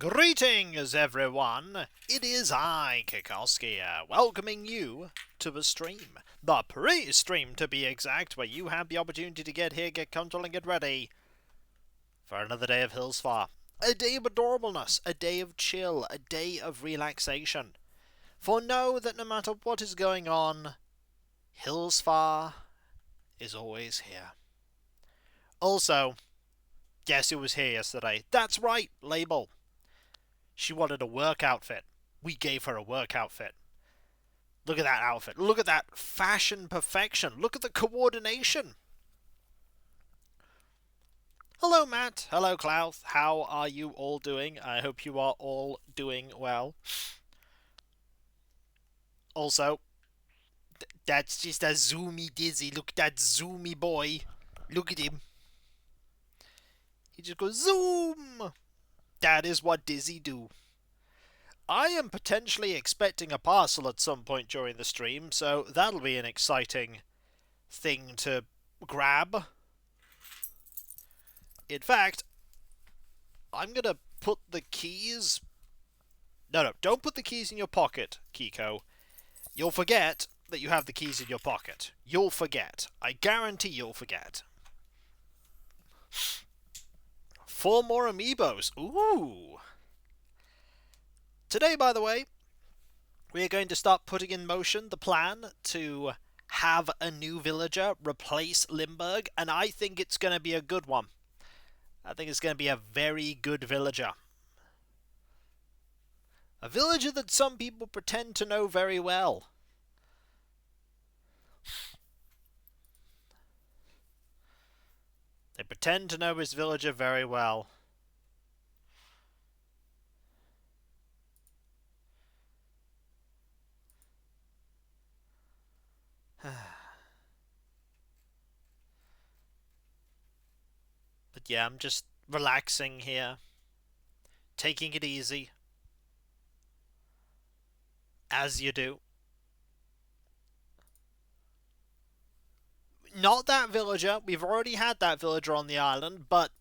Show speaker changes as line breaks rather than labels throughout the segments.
Greetings, everyone! It is I, Quacko, welcoming you to the stream. The pre-stream, to be exact, where you have the opportunity to get here, get comfortable, and get ready for another day of Hillsfar. A day of adorableness, a day of chill, a day of relaxation. For know that no matter what is going on, Hillsfar is always here. Also, guess who was here yesterday? That's right, Label. She wanted a work outfit. We gave her a work outfit. Look at that outfit. Look at that fashion perfection. Look at the coordination. Hello, Matt. Hello, Klaus. How are you all doing? I hope you are all doing well. Also, that's just a zoomy Dizzy. Look at that zoomy boy. Look at him. He just goes zoom. That is what Dizzy do. I am potentially expecting a parcel at some point during the stream, so that'll be an exciting thing to grab. In fact, I'm gonna put the keys... No, don't put the keys in your pocket, Kiko. You'll forget that you have the keys in your pocket. You'll forget. I guarantee you'll forget. 4 more amiibos. Ooh! Today, by the way, we are going to start putting in motion the plan to have a new villager replace Limburg, and I think it's going to be a good one. I think it's going to be a very good villager. A villager that some people pretend to know very well. They pretend to know his villager very well. But yeah, I'm just relaxing here. Taking it easy. As you do. Not that villager. We've already had that villager on the island, but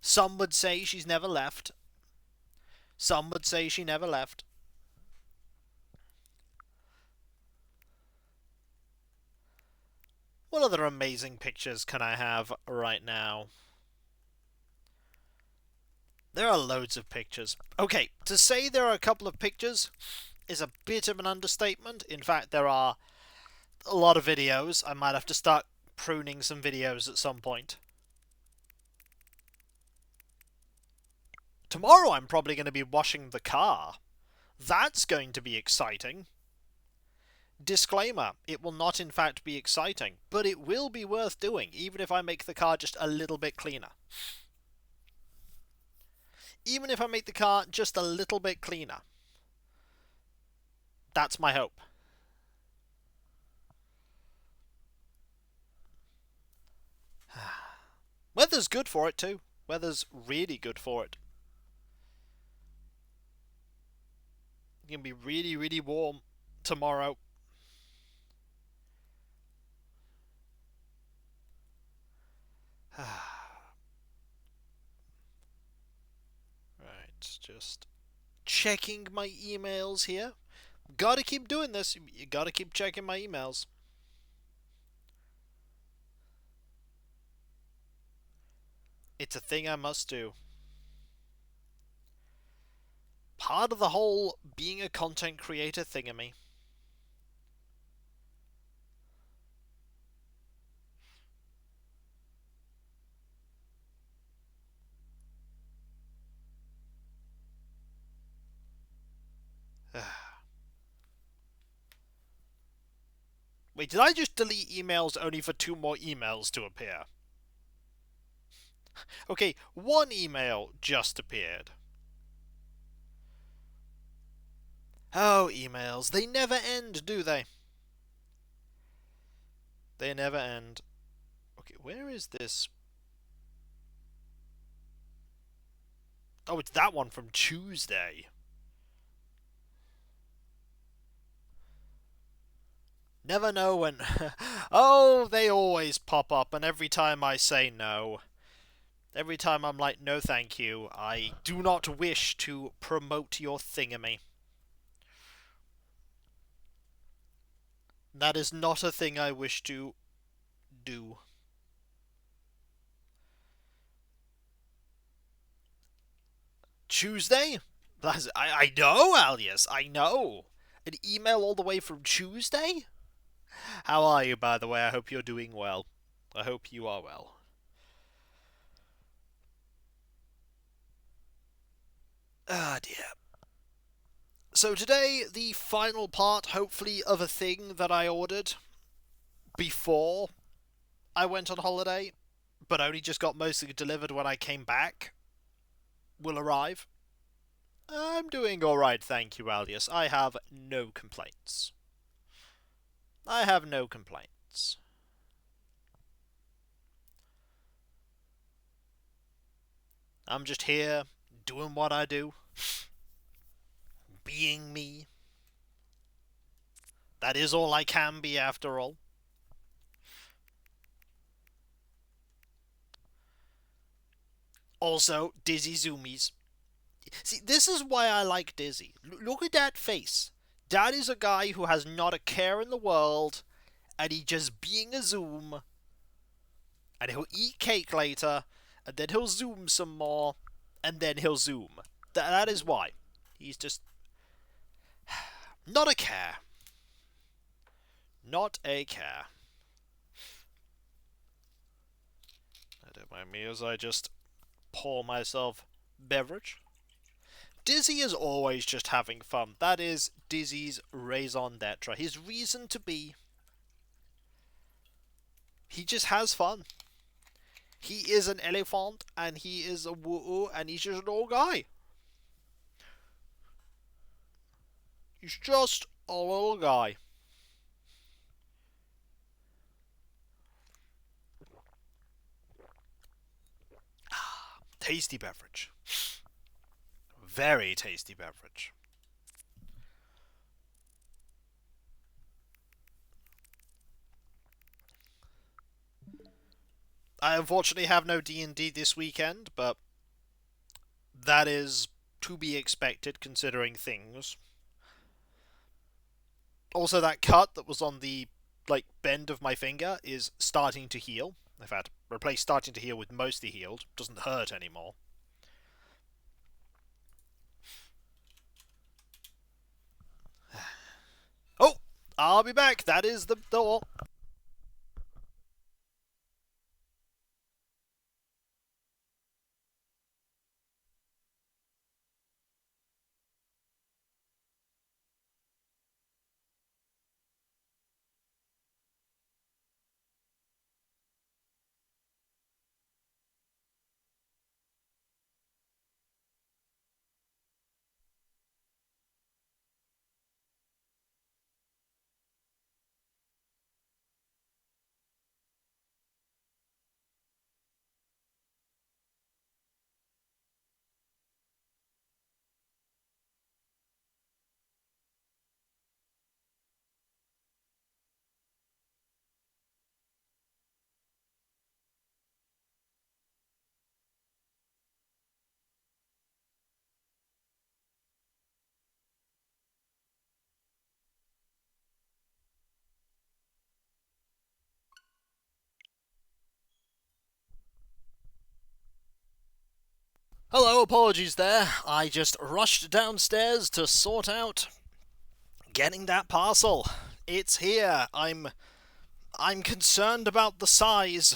some would say she's never left. Some would say she never left. What other amazing pictures can I have right now? There are loads of pictures. Okay, to say there are a couple of pictures is a bit of an understatement. In fact, there are a lot of videos. I might have to start pruning some videos at some point. Tomorrow I'm probably going to be washing the car. That's going to be exciting. Disclaimer, it will not in fact be exciting, but it will be worth doing, even if I make the car just a little bit cleaner. Even if I make the car just a little bit cleaner. That's my hope. Weather's good for it too. Weather's really good for it. It's going to be really, really warm tomorrow. Right, just checking my emails here. Gotta keep doing this. You gotta keep checking my emails. It's a thing I must do. Part of the whole being a content creator thingamy. Wait, did I just delete emails only for 2 more emails to appear? Okay, 1 email just appeared. Oh, emails. They never end, do they? They never end. Okay, where is this? Oh, it's that one from Tuesday. Never know when... Oh, they always pop up, and every time I say no, Every time I'm like, no thank you, I do not wish to promote your thingamy. That is not a thing I wish to do. Tuesday? I know, Alias, I know. An email all the way from Tuesday? How are you, by the way? I hope you're doing well. I hope you are well. Ah, dear. So today, the final part, hopefully, of a thing that I ordered before I went on holiday, but only just got mostly delivered when I came back, will arrive. I'm doing alright, thank you, Alias. I have no complaints. I have no complaints. I'm just here, doing what I do, being me. That is all I can be, after all. Also, Dizzy Zoomies. See, this is why I like Dizzy. Look at that face. That is a guy who has not a care in the world, and he just being a Zoom, and he'll eat cake later, and then he'll Zoom some more, and then he'll Zoom. That is why. He's just not a care. Not a care. Don't mind me as I just pour myself beverage. Dizzy is always just having fun. That is Dizzy's raison d'etre. His reason to be. He just has fun. He is an elephant, and he is a woo, and he's just an old guy. He's just a little guy. Tasty beverage. Very tasty beverage. I unfortunately have no D&D this weekend, but that is to be expected considering things. Also, that cut that was on the bend of my finger is starting to heal. In fact, replace starting to heal with mostly healed. Doesn't hurt anymore. Oh! I'll be back. That is the door. Hello, apologies there. I just rushed downstairs to sort out getting that parcel. It's here. I'm concerned about the size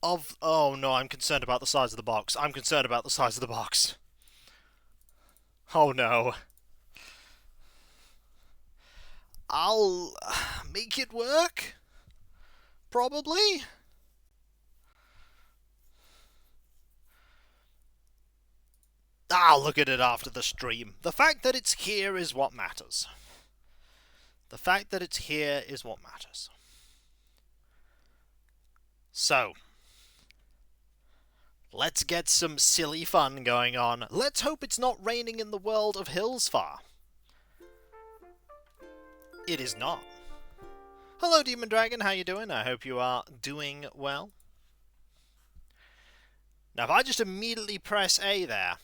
of... Oh no, I'm concerned about the size of the box. I'm concerned about the size of the box. Oh no. I'll make it work? Probably? I'll look at it after the stream. The fact that it's here is what matters. The fact that it's here is what matters. So, let's get some silly fun going on. Let's hope it's not raining in the world of Hillsfar. It is not. Hello, Demon Dragon. How you doing? I hope you are doing well. Now, if I just immediately press A there,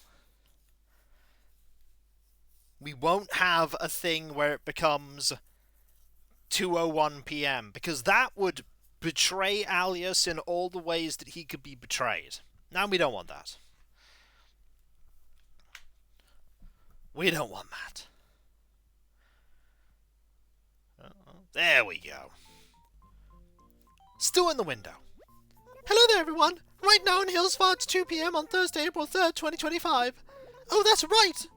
we won't have a thing where it becomes 2:01 p.m. because that would betray Alias in all the ways that he could be betrayed. Now, we don't want that. We don't want that. There we go. Still in the window. Hello there, everyone. Right now in Hillsfar, it's 2 p.m. on Thursday, April 3rd, 2025. Oh, that's right.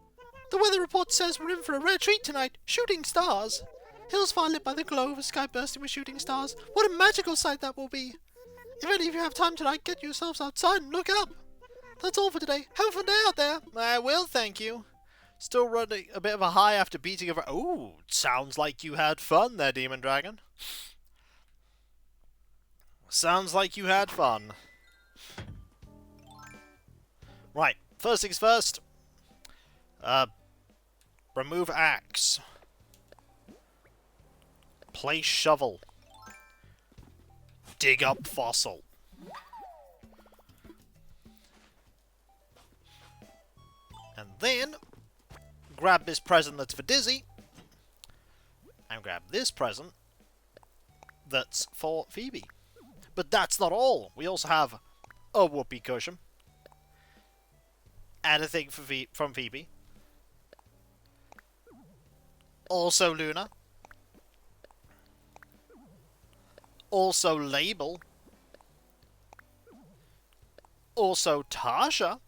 The weather report says we're in for a rare treat tonight. Shooting stars. Hillsfar lit by the glow of a sky bursting with shooting stars. What a magical sight that will be. If any of you have time tonight, get yourselves outside and look up. That's all for today. Have a fun day out there. I will, thank you. Still running a bit of a high after beating a... Ooh, sounds like you had fun there, Demon Dragon. Sounds like you had fun. Right, first things first. Remove axe. Place shovel. Dig up fossil. And then grab this present that's for Dizzy. And grab this present that's for Phoebe. But that's not all. We also have a whoopee cushion. And a thing for from Phoebe. Also Luna. Also Label. Also Tasha.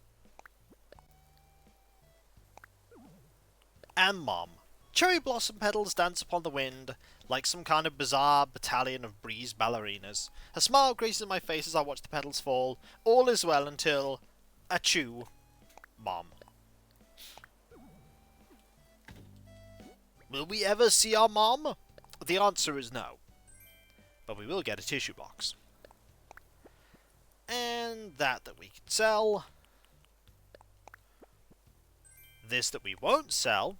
And Mom. Cherry blossom petals dance upon the wind like some kind of bizarre battalion of breeze ballerinas. A smile graces my face as I watch the petals fall. All is well until... Achoo. Mom. Will we ever see our mom? The answer is no. But we will get a tissue box. And that we can sell. This that we won't sell.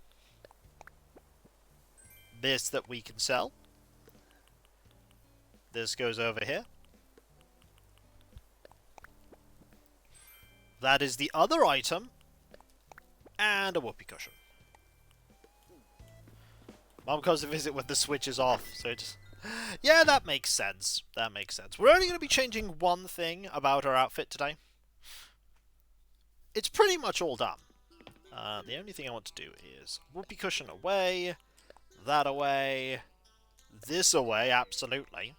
This that we can sell. This goes over here. That is the other item. And a whoopee cushion. Mom comes to visit when the switch is off, so it just... Yeah, that makes sense. That makes sense. We're only going to be changing one thing about our outfit today. It's pretty much all done. The only thing I want to do is whoopee cushion away, that away, this away, absolutely.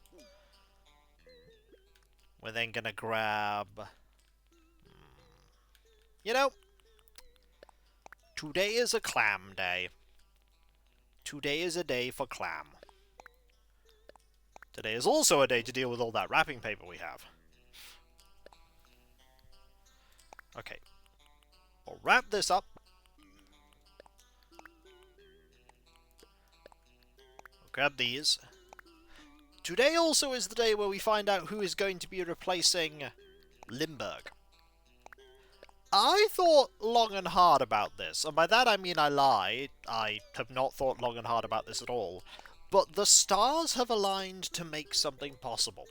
We're then going to grab... You know, today is a clam day. Today is a day for clam. Today is also a day to deal with all that wrapping paper we have. Okay. We'll wrap this up. We'll grab these. Today also is the day where we find out who is going to be replacing Limburg. I thought long and hard about this, and by that I mean I lie. I have not thought long and hard about this at all. But the stars have aligned to make something possible.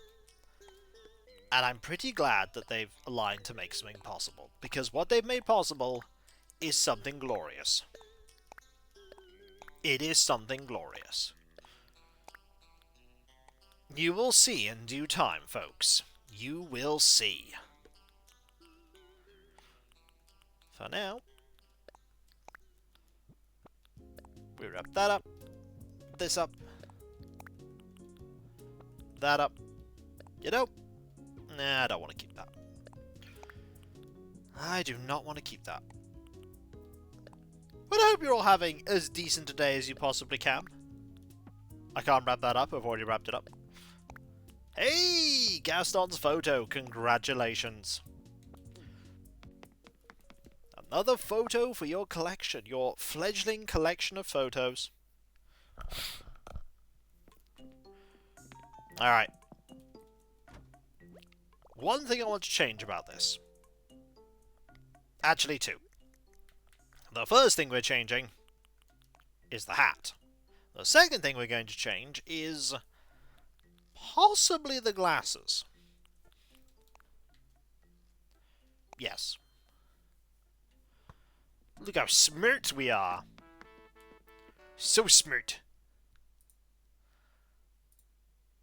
And I'm pretty glad that they've aligned to make something possible. Because what they've made possible is something glorious. It is something glorious. You will see in due time, folks. You will see. For now, we wrap that up, this up, that up. You know, nah, I don't want to keep that. I do not want to keep that. But I hope you're all having as decent a day as you possibly can. I can't wrap that up, I've already wrapped it up. Hey, Gaston's photo, congratulations. Another photo for your collection, your fledgling collection of photos. Alright. One thing I want to change about this. Actually, two. The first thing we're changing is the hat. The second thing we're going to change is possibly the glasses. Yes. Look how smirt we are. So smirt.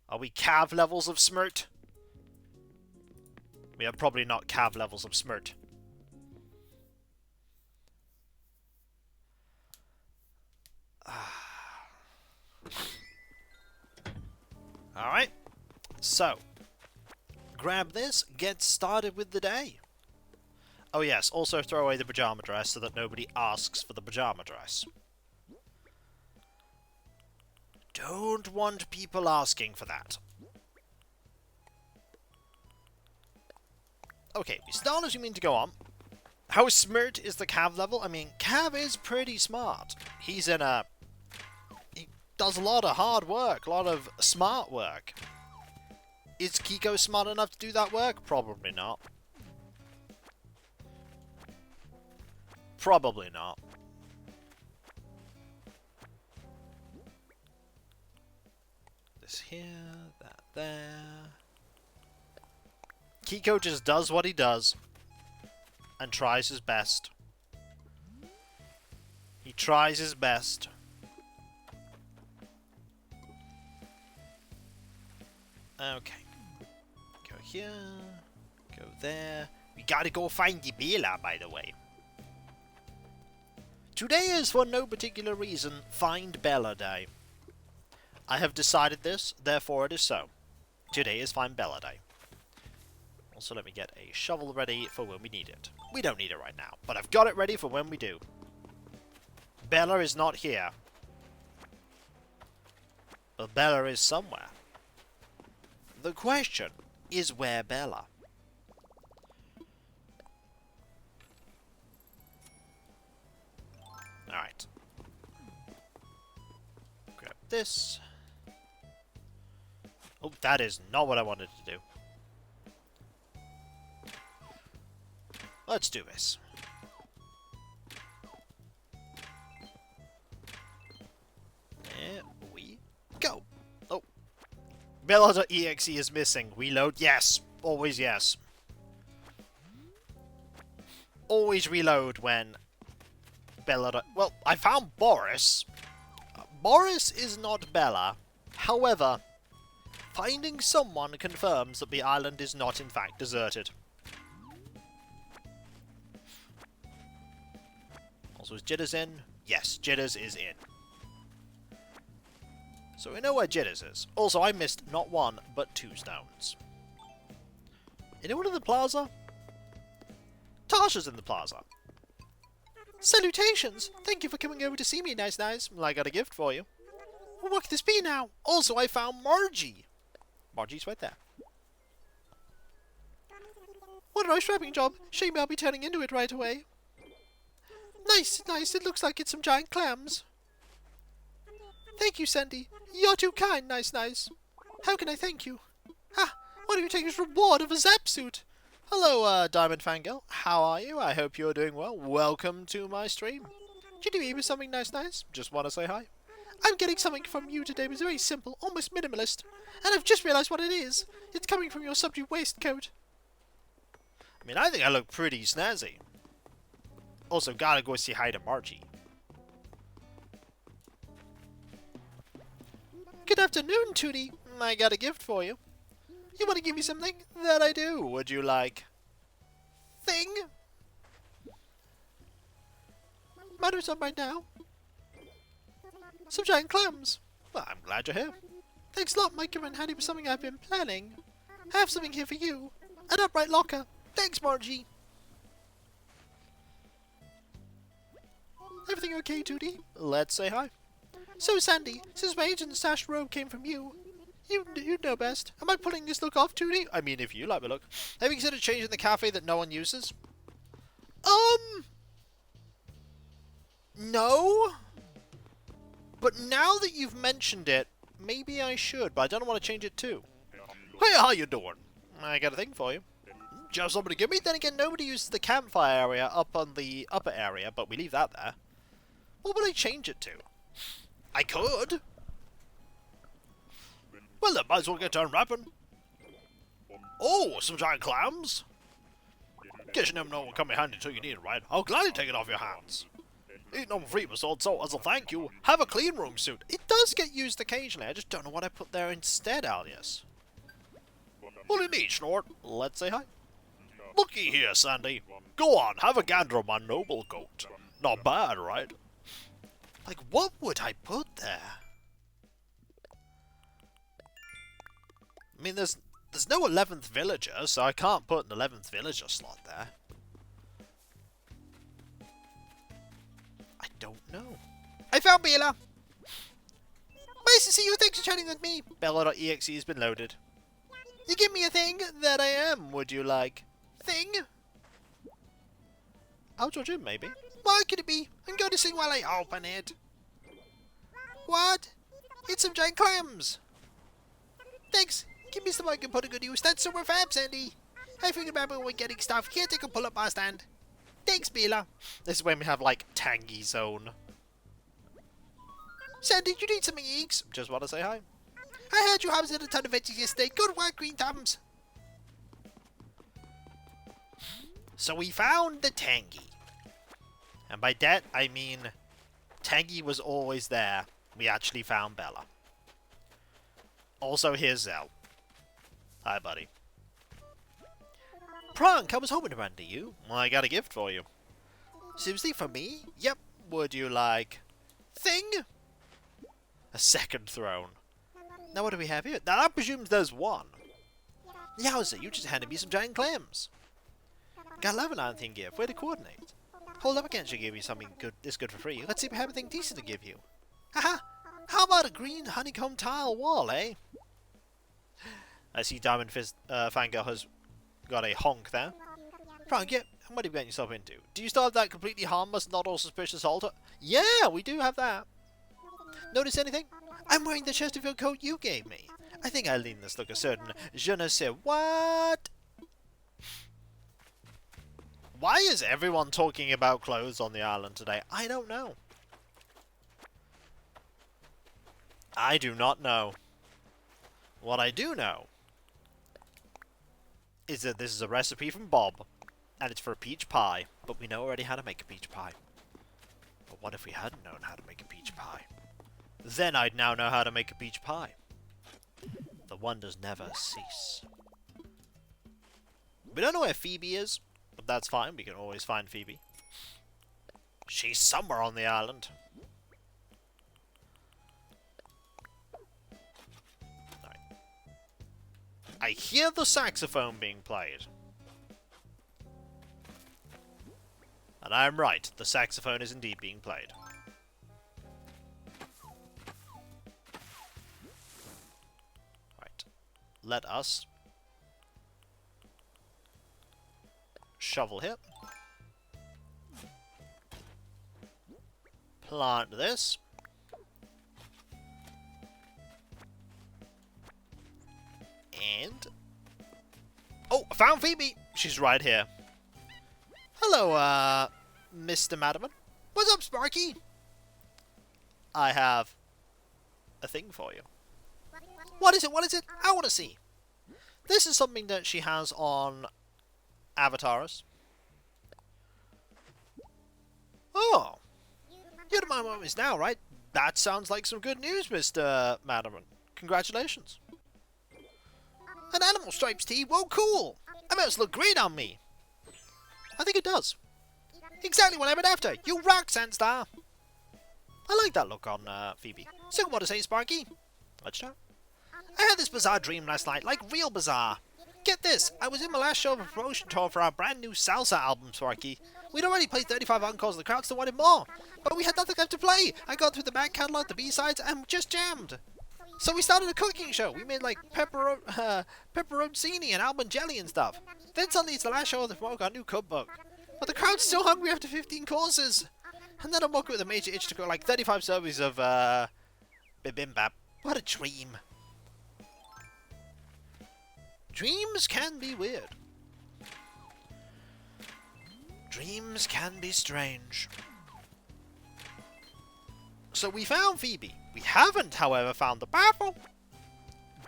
Are we cav levels of smirt? We are probably not cav levels of smirt. Alright. So, grab this, get started with the day. Oh yes, also throw away the pajama dress so that nobody asks for the pajama dress. Don't want people asking for that. Okay, we start as you mean to go on. How smart is the Cav level? I mean, Cav is pretty smart. He's in a... He does a lot of hard work, a lot of smart work. Is Kiko smart enough to do that work? Probably not. Probably not. This here, that there. Kiko just does what he does. And tries his best. He tries his best. Okay. Go here. Go there. We gotta go find the Bela, by the way. Today is, for no particular reason, Find Bella Day. I have decided this, therefore it is so. Today is Find Bella Day. Also, let me get a shovel ready for when we need it. We don't need it right now, but I've got it ready for when we do. Bella is not here. But Bella is somewhere. The question is, where Bella? Alright. Grab this. Oh, that is not what I wanted to do. Let's do this. There we go. Oh. Bella.exe is missing. Reload. Yes. Always yes. Always reload when Bella... Well, I found Boris. Boris is not Bella. However, finding someone confirms that the island is not in fact deserted. Also, is Jitters in? Yes, Jitters is in. So we know where Jitters is. Also, I missed not one, but 2 stones. Anyone in the plaza? Tasha's in the plaza. Salutations! Thank you for coming over to see me, nice. Well, I got a gift for you. Well, what could this be now? Also, I found Margie. Margie's right there. What a nice wrapping job. Shame I'll be turning into it right away. Nice. It looks like it's some giant clams. Thank you, Sandy. You're too kind, nice. How can I thank you? Ha! What do you take as reward of a zap suit? Hello, Diamond Fangirl. How are you? I hope you're doing well. Welcome to my stream. Did you eat with something nice? Just want to say hi. I'm getting something from you today. It's very simple, almost minimalist. And I've just realized what it is. It's coming from your subject waistcoat. I mean, I think I look pretty snazzy. Also, gotta go say hi to Margie. Good afternoon, Tootie. I got a gift for you. You want to give me something? That I do. Would you like... thing? Matters on right now. Some giant clams. Well, I'm glad you're here. Thanks a lot, Micah and Hattie, for something I've been planning. I have something here for you. An upright locker. Thanks, Margie. Everything okay, Tootie? Let's say hi. So, Sandy, since my agent's stashed robe came from you, you'd know best. Am I pulling this look off, Tootie? I mean, if you like the look. Have you considered changing the cafe that no one uses? No. But now that you've mentioned it, maybe I should, but I don't want to change it too. Hey, how you doing? I got a thing for you. Do you have something to give me? Then again, nobody uses the campfire area up on the upper area, but we leave that there. What would I change it to? I could. Well, then might as well get to unwrapping. Oh, some giant clams. Guess you never know what will come in handy until you need it, right? I'll gladly take it off your hands. Ain't no free sword, so as a thank you, have a clean room suit. It does get used occasionally, I just don't know what I put there instead, Alias. What do you need, Snort? Let's say hi. Looky here, Sandy. Go on, have a gander on my noble coat. Not bad, right? Like, what would I put there? I mean, there's no 11th villager, so I can't put an 11th villager slot there. I don't know. I found Bella! Nice to see you, thanks for chatting with me. Bella.exe has been loaded. You give me a thing that I am, would you like? Thing? Outdoor gym, maybe? What could it be? I'm going to sing while I open it. What? It's some giant clams! Thanks! Give me some I can put a good use. That's super fab, Sandy! I figured about when we're getting stuff. Here, take a pull-up bar stand. Thanks, Bella. This is when we have, like, Tangy Zone. Sandy, you need some eggs? Just want to say hi. I heard you harvested a ton of veggies yesterday. Good work, Green Thumbs. So we found the Tangy. And by that, I mean Tangy was always there. We actually found Bella. Also, here's Zell. Hi, buddy. Prank, I was hoping to run to you. Well, I got a gift for you. Seriously, for me? Yep. Would you like... Thing? A second throne. Now what do we have here? Now, that presumes there's one. Yowza, you just handed me some giant clams. Got 11 iron thing gift. Way to coordinate. Hold up, I can't give you something good this good for free. Let's see if we have anything decent to give you. Haha! How about a green honeycomb tile wall, eh? I see Diamond Fist Fangirl has got a honk there. Frank, yeah, what are you getting yourself into? Do you still have that completely harmless, not all suspicious altar? Yeah, we do have that. Notice anything? I'm wearing the Chesterfield coat you gave me. I think I lean this look a certain je ne sais what. Why is everyone talking about clothes on the island today? I don't know. I do not know. What I do know is that this is a recipe from Bob, and it's for a peach pie, but we know already how to make a peach pie. But what if we hadn't known how to make a peach pie? Then I'd now know how to make a peach pie. The wonders never cease. We don't know where Phoebe is, but that's fine, we can always find Phoebe. She's somewhere on the island. I hear the saxophone being played. And I'm right, the saxophone is indeed being played. Right. Let us shovel here. Plant this. And... oh, I found Phoebe! She's right here. Hello, Mr. Madaman. What's up, Sparky? I have a thing for you. What is it? What is it? I want to see. This is something that she has on Avatars. Oh. You're the my mom is now, right? That sounds like some good news, Mr. Madaman. Congratulations. An animal stripes tee? Whoa, cool! It must look great on me. I think it does. Exactly what I've been after. You rock, Sandstar. I like that look on Phoebe. So what to say, Sparky? Let's chat. I had this bizarre dream last night, like real bizarre. Get this, I was in my last show of a promotion tour for our brand new salsa album, Sparky. We'd already played 35 encores, the crowd still wanted more. But we had nothing left to play. I got through the back catalogue, the B-sides, and just jammed. So we started a cooking show. We made like pepperoncini and almond jelly and stuff. Then suddenly it's the last show of the promote our new cookbook. But the crowd's still hungry after 15 courses. And then I'm walking with a major itch to go like 35 servings of bibimbap. What a dream. Dreams can be weird. Dreams can be strange. So we found Phoebe. We haven't, however, found the Bafo.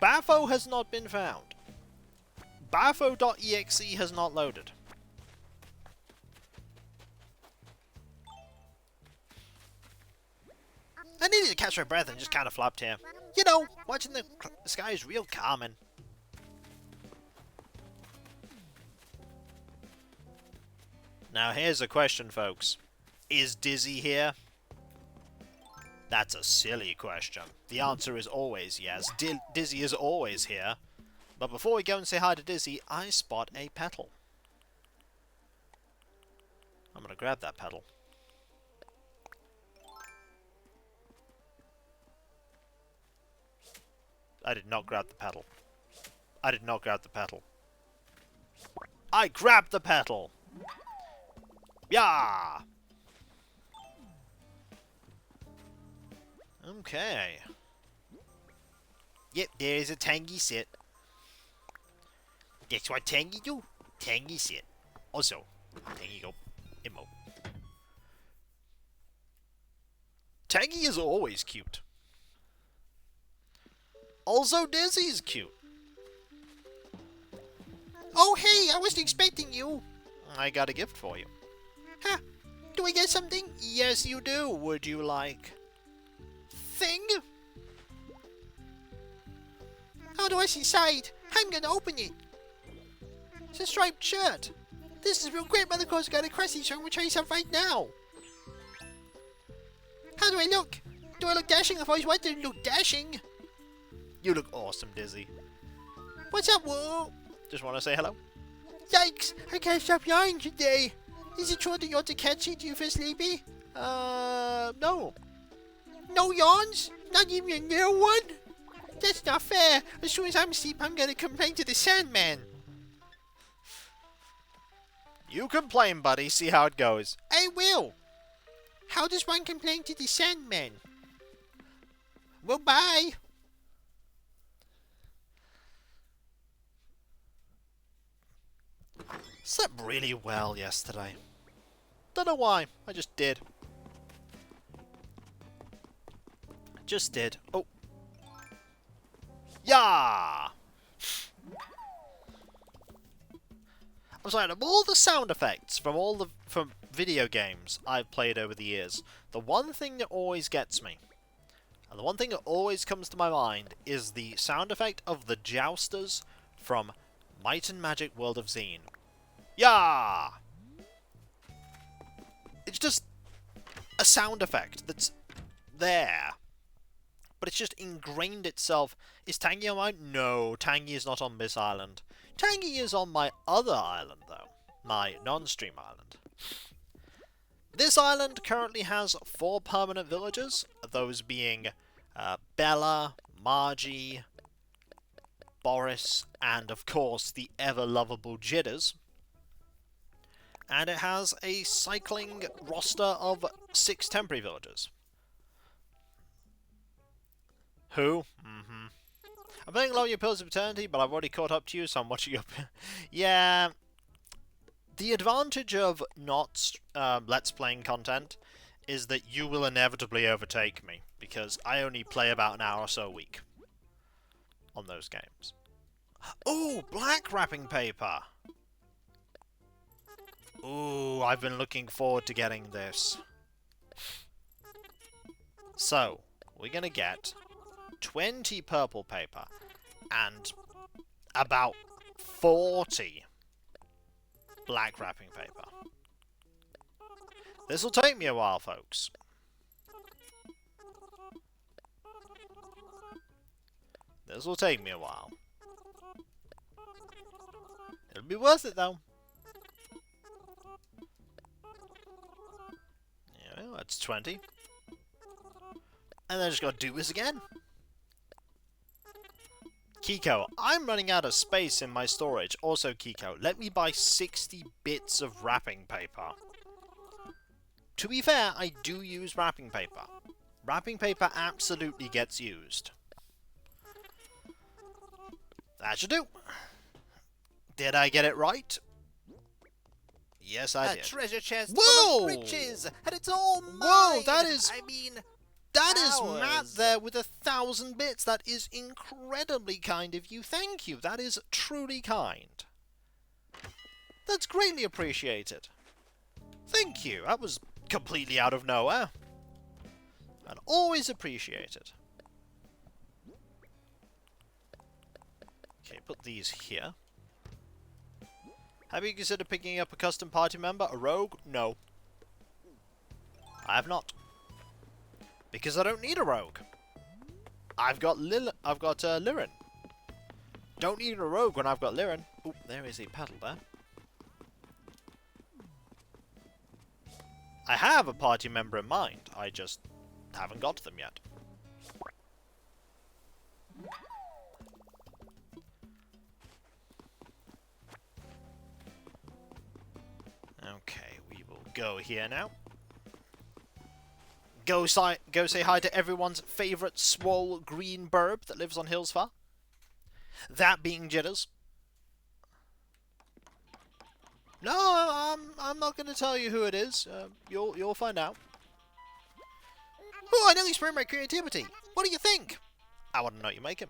Bafo has not been found. Bafo.exe has not loaded. I needed to catch my breath and just kind of flopped here. You know, watching the sky is real calming. Now here's a question, folks. Is Dizzy here? That's a silly question. The answer is always yes. Dizzy is always here. But before we go and say hi to Dizzy, I spot a petal. I'm gonna grab that petal. I did not grab the petal. I did not grab the petal. I grabbed the petal! Yeah! Okay. Yep, there's a Tangy sit. That's what Tangy do. Tangy sit. Also, Tangy go emote. Tangy is always cute. Also, Dizzy's cute. Oh, hey, I wasn't expecting you. I got a gift for you. Huh? Do I get something? Yes, you do. Would you like... thing? How do I see inside? I'm gonna open it. It's a striped shirt. This is real great, Mother Claus got a crusty, so I'm gonna try some right now. How do I look? Do I look dashing? I've always wanted to look dashing. You look awesome, Dizzy. What's up, Whoa? Just want to say hello. Yikes! I can't stop yawning today. Is it true that you ought to catch it? Do you feel sleepy? No. No yawns? Not even a new one? That's not fair. As soon as I'm asleep, I'm gonna complain to the Sandman. You complain, buddy. See how it goes. I will. How does one complain to the Sandman? Well, bye. Slept really well yesterday. Don't know why. I just did. Just did. Oh. Yeah! I'm sorry, of all the sound effects from video games I've played over the years, the one thing that always gets me, and the one thing that always comes to my mind, is the sound effect of the jousters from Might and Magic World of Zine. Yeah! It's just a sound effect that's there. But it's just ingrained itself. Is Tangy on mine? No, Tangy is not on this island. Tangy is on my other island, though. My non-stream island. This island currently has 4 permanent villagers, those being Bella, Margie, Boris, and of course the ever-lovable Jitters. And it has a cycling roster of 6 temporary villagers. Who? I'm playing a lot of your Pillars of Eternity, but I've already caught up to you, so I'm watching up. Yeah. The advantage of not Let's Playing content is that you will inevitably overtake me, because I only play about an hour or so a week on those games. Ooh, black wrapping paper! Ooh, I've been looking forward to getting this. So, we're gonna get 20 purple paper and about 40 black wrapping paper. This will take me a while, folks. This will take me a while. It'll be worth it, though. Yeah, that's 20. And then I just gotta do this again. Kiko, I'm running out of space in my storage. Also, Kiko, let me buy 60 bits of wrapping paper. To be fair, I do use wrapping paper. Wrapping paper absolutely gets used. That should do. Did I get it right? Yes, I did.
A treasure chest
Whoa!
full of riches, and it's all mine.
Whoa, that is...
I mean...
That is
ours.
Matt there with 1,000 bits. That is incredibly kind of you. Thank you. That is truly kind. That's greatly appreciated. Thank you. That was completely out of nowhere. and always appreciated. Okay, put these here. Have you considered picking up a custom party member? A rogue? No. I have not. Because I don't need a rogue. I've got Lirin. Don't need a rogue when I've got Lirin. Oh, there is a paddle there. I have a party member in mind. I just haven't got to them yet. Okay, we will go here now. Go say hi to everyone's favourite swole green burb that lives on Hillsfar. That being Jitters. No, I'm not going to tell you who it is. You'll find out. Oh, I nearly spurned my creativity. What do you think? I want to know what you make him.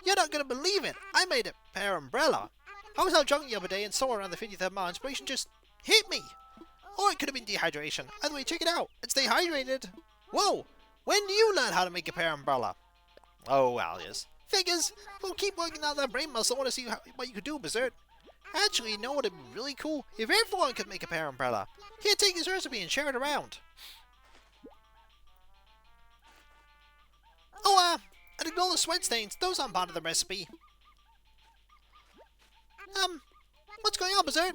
You're not going to believe it. I made a pear umbrella. I was out jogging the other day and somewhere around the 53rd mile, inspiration just hit me. Or it could have been dehydration. Either way, check it out. It's dehydrated. Whoa! When do you learn how to make a pear umbrella? Oh, well, yes. Figures. We'll keep working out that brain muscle. I want to see what you could do, Berserk. Actually, you know what would be really cool? If everyone could make a pear umbrella. Here, take this recipe and share it around. Oh, and ignore the sweat stains. Those aren't part of the recipe. What's going on, Berserk?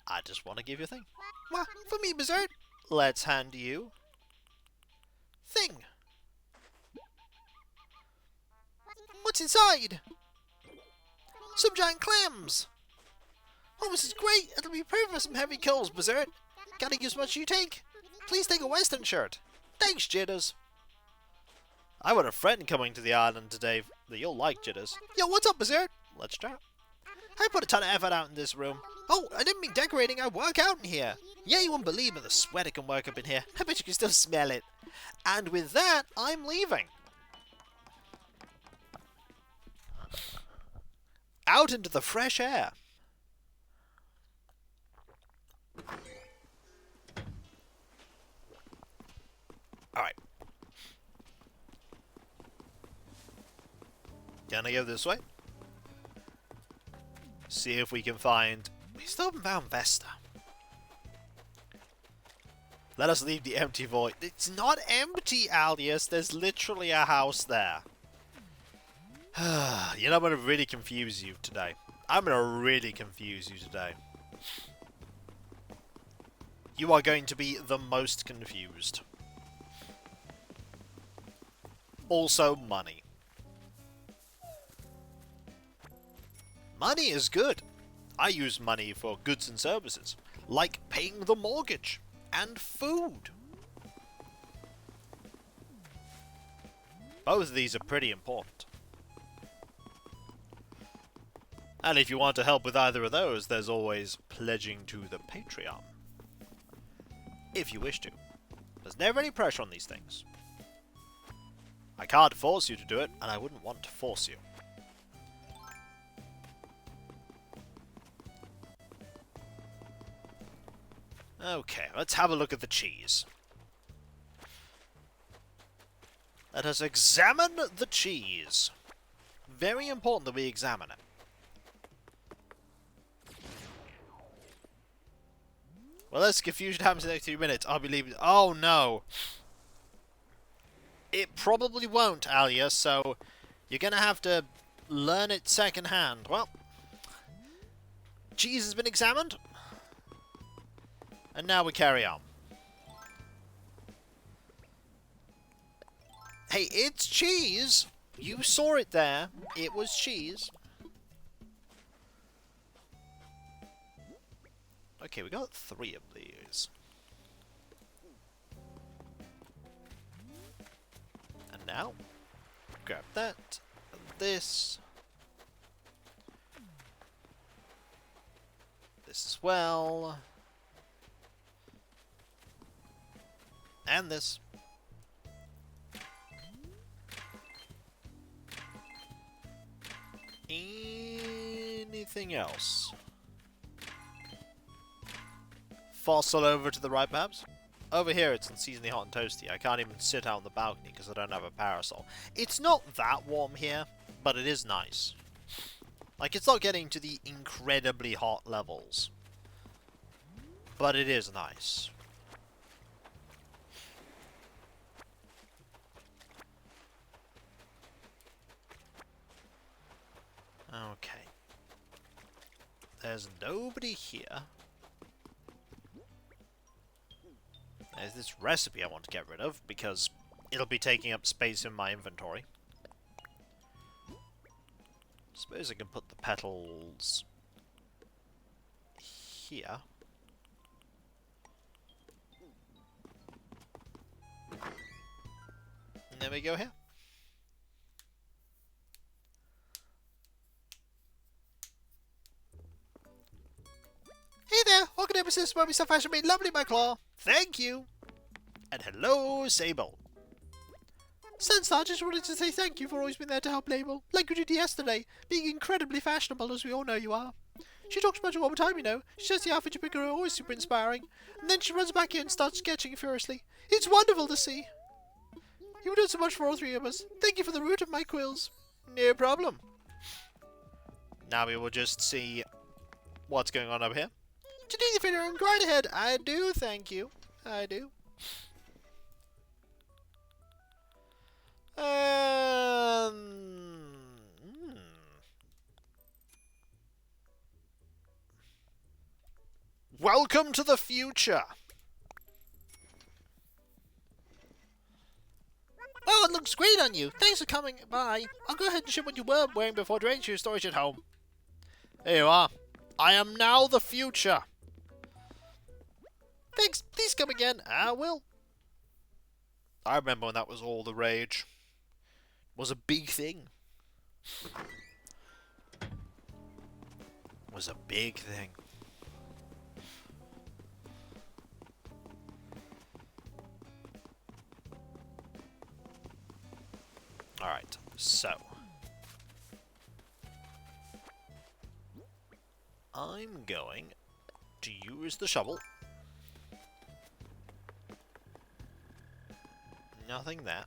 I just want to give you a thing. What? For me, Berserk? Let's hand you... thing. What's inside? Some giant clams. Oh, this is great. It'll be perfect for some heavy kills, Berserk. Gotta use as much as you take. Please take a western shirt. Thanks, Jitters. I got a friend coming to the island today that you'll like, Jitters. Yo, what's up, Berserk? Let's chat. I put a ton of effort out in this room. Oh, I didn't mean decorating. I work out in here. Yeah, you wouldn't believe me, the sweat I can work up in here. I bet you can still smell it. And with that, I'm leaving. Out into the fresh air. Alright. Gonna go this way. See if we can find... We still haven't found Vesta. Let us leave the empty void. It's not empty, Alias. There's literally a house there. You know, I'm going to really confuse you today. I'm going to really confuse you today. You are going to be the most confused. Also, money. Money is good. I use money for goods and services, like paying the mortgage and food. Both of these are pretty important. And if you want to help with either of those, there's always pledging to the Patreon. If you wish to. There's never any pressure on these things. I can't force you to do it, and I wouldn't want to force you. Okay, let's have a look at the cheese. Let us examine the cheese. Very important that we examine it. Well, this confusion happens in the next 2 minutes. I'll be leaving. Oh, no. It probably won't, Alia, so you're going to have to learn it secondhand. Well, cheese has been examined. And now we carry on. Hey, it's cheese. You saw it there. It was cheese. Okay, we got 3 of these. And now, grab that, and this. This as well. And this. Anything else? Fossil over to the right, perhaps? over here it's unseasonably hot and toasty. I can't even sit out on the balcony because I don't have a parasol. It's not that warm here, but it is nice. Like, it's not getting to the incredibly hot levels, but it is nice. Okay. There's nobody here. There's this recipe I want to get rid of, because it'll be taking up space in my inventory. Suppose I can put the petals here. And then we go here. Hey there! Welcome to episode where we stuff fashion made lovely by Claw. Thank you! And hello, Sable. Sunstar, just wanted to say thank you for always being there to help Label, like you did yesterday, being incredibly fashionable as we all know you are. She talks about you all the time, you know. She says the outfit you pick are always super inspiring. And then she runs back in and starts sketching furiously. It's wonderful to see. You've done so much for all three of us. Thank you for the root of my quills. No problem. Now we will just see what's going on up here. To do the figure and grind ahead. I do, thank you. I do. Welcome to the future. Oh, it looks great on you. Thanks for coming by. I'll go ahead and ship what you were wearing before draining to your storage at home. There you are. I am now the future. Thanks. Please come again. I will. I remember when that was all the rage. It was a big thing. It was a big thing. Alright, so I'm going to use the shovel. Nothing there.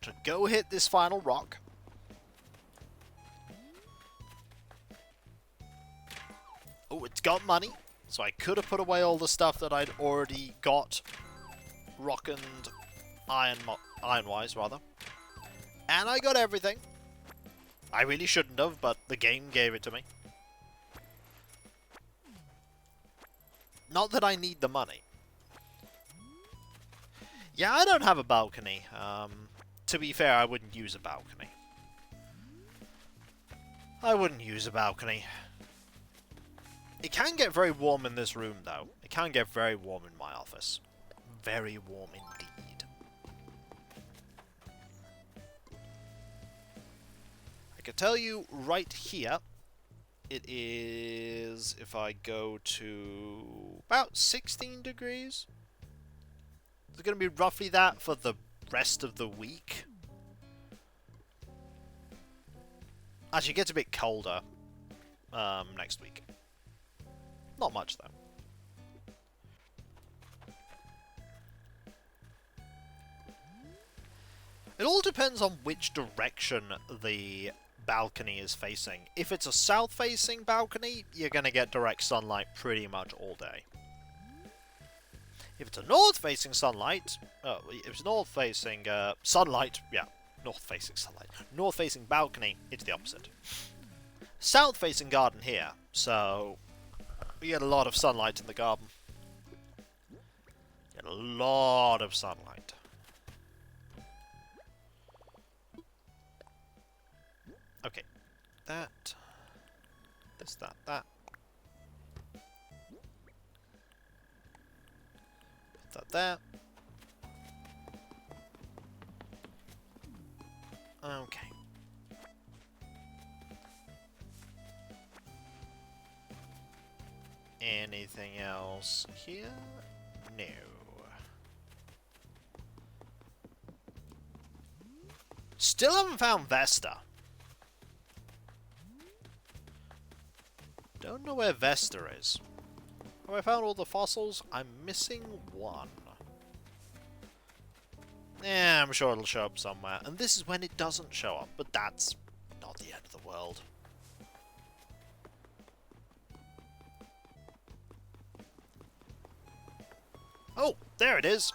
To go hit this final rock. Oh, it's got money. So I could have put away all the stuff that I'd already got rock and iron-wise, rather. And I got everything. I really shouldn't have, but the game gave it to me. Not that I need the money. Yeah, I don't have a balcony. To be fair, I wouldn't use a balcony. I wouldn't use a balcony. It can get very warm in this room, though. It can get very warm in my office. Very warm indeed. I can tell you right here, it is, if I go to about 16 degrees. It's going to be roughly that for the rest of the week. Actually, it gets a bit colder next week. Not much, though. It all depends on which direction the balcony is facing. If it's a south-facing balcony, you're going to get direct sunlight pretty much all day. If it's a north-facing sunlight, if it's north-facing sunlight, yeah, north-facing sunlight. North-facing balcony, it's the opposite. South-facing garden here, so we get a lot of sunlight in the garden. Get a lot of sunlight. Okay, that, this, that. Put that there. Okay. Anything else here? No. Still haven't found Vesta. Don't know where Vesta is. Have I found all the fossils? I'm missing one. Yeah, I'm sure it'll show up somewhere. And this is when it doesn't show up, but that's not the end of the world. Oh, there it is.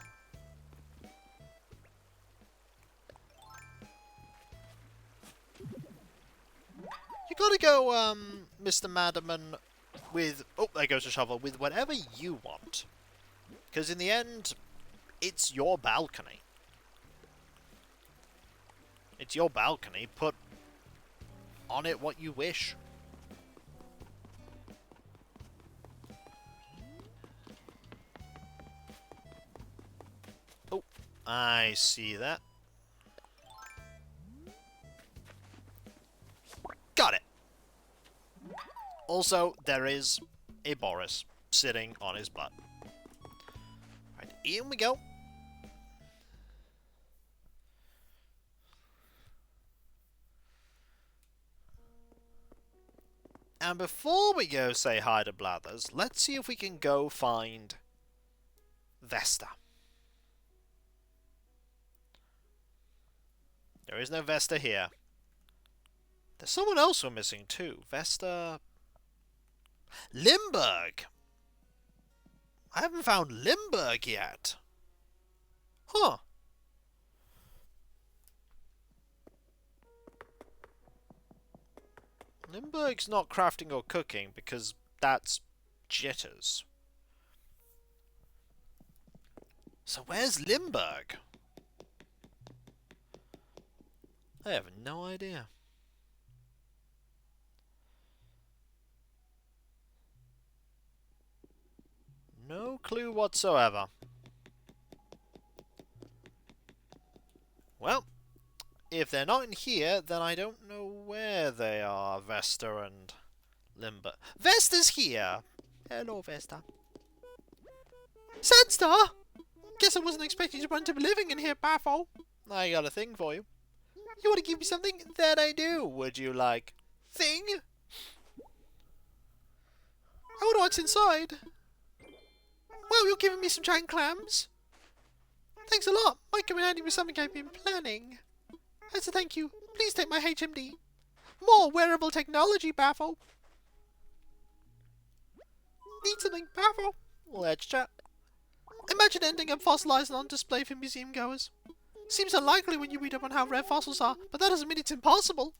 You gotta go, Mr. Madaman, with... Oh, there goes the shovel. With whatever you want. Because in the end, it's your balcony. It's your balcony. Put on it what you wish. Oh, I see that. Got it. Also, there is a Boris sitting on his butt. Right, in we go. And before we go say hi to Blathers, let's see if we can go find Vesta. There is no Vesta here. There's someone else we're missing too. Vesta... Limburg! I haven't found Limburg yet. Huh. Limburg's not crafting or cooking because that's jitters. So where's Limburg? I have no idea. No clue whatsoever. Well, if they're not in here, then I don't know where they are, Vesta and Limburg. Vesta's here! Hello, Vesta. Sandstar! Guess I wasn't expecting you to be living in here, Baffo. I got a thing for you. You want to give me something? That I do. Would you like... Thing? I wonder what's inside. Well, you're giving me some giant clams. Thanks a lot. Might come in handy with something I've been planning. As a thank you, please take my HMD. More wearable technology, Baffo. Need something, Baffo? Let's chat. Imagine ending up fossilized and on display for museum goers. Seems unlikely when you read up on how rare fossils are, but that doesn't mean it's impossible.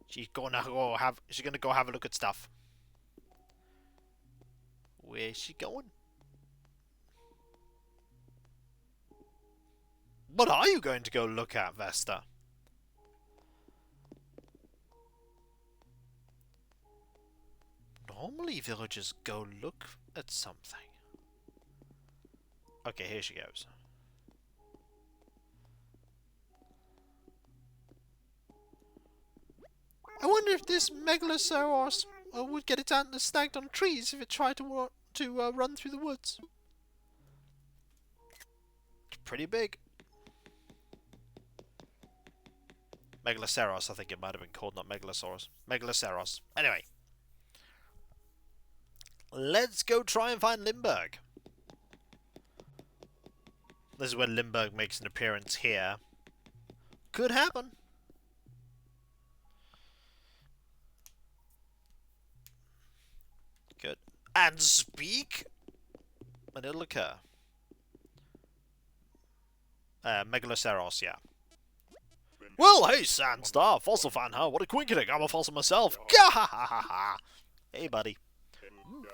She's gonna go have a look at stuff. Where's she going? What are you going to go look at, Vesta? Normally villagers go look at something. Okay, here she goes. I wonder if this Megalosaurus would get its antlers snagged on trees if it tried to run through the woods. It's pretty big. Megalosaurus, I think it might have been called, not Megalosaurus. Megalosaurus. Anyway. Let's go try and find Limburg. This is when Limburg makes an appearance here. Could happen. Good. And speak, and it'll occur. Megalosaurus, yeah. Well, hey, Sandstar, fossil fan, huh? What a quinkity, I'm a fossil myself. Gah-ha-ha-ha-ha. Hey, buddy.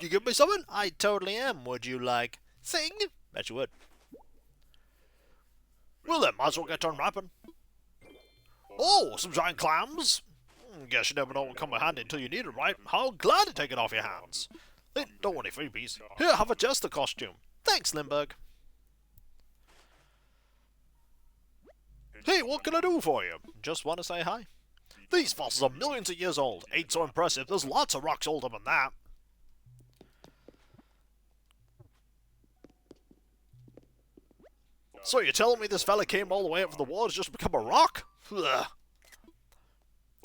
You give me something? I totally am. Would you like... Thing? Bet you would. Well then, might as well get on rapping. Oh, some giant clams? Guess you never know what will come in handy until you need it, right? How glad to take it off your hands. Hey, don't want any freebies. Here, have a jester costume. Thanks, Limburg. Hey, what can I do for you? Just want to say hi. These fossils are millions of years old. Ain't so impressive. There's lots of rocks older than that. So you're telling me this fella came all the way up from the waters just to become a rock? Ugh.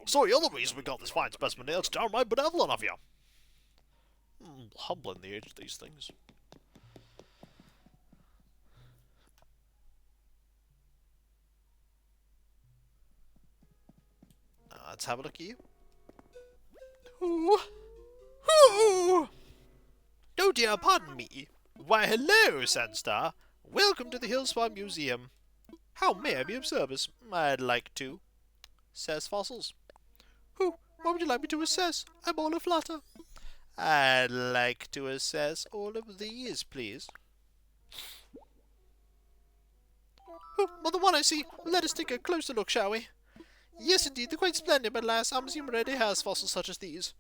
So the other reason we got this fine specimen here is downright benevolent of you. Humbling the age of these things. Let's have a look at you. Ooh. Ooh. Oh dear, pardon me. Why, hello, Sandstar. Welcome to the Hillspire Museum. How may I be of service? I'd like to assess fossils. Who? What would you like me to assess? I'm all aflutter. I'd like to assess all of these, please. Oh, well, the one I see. Let us take a closer look, shall we? Yes, indeed, they're quite splendid, but alas, I'm assuming already has fossils such as these.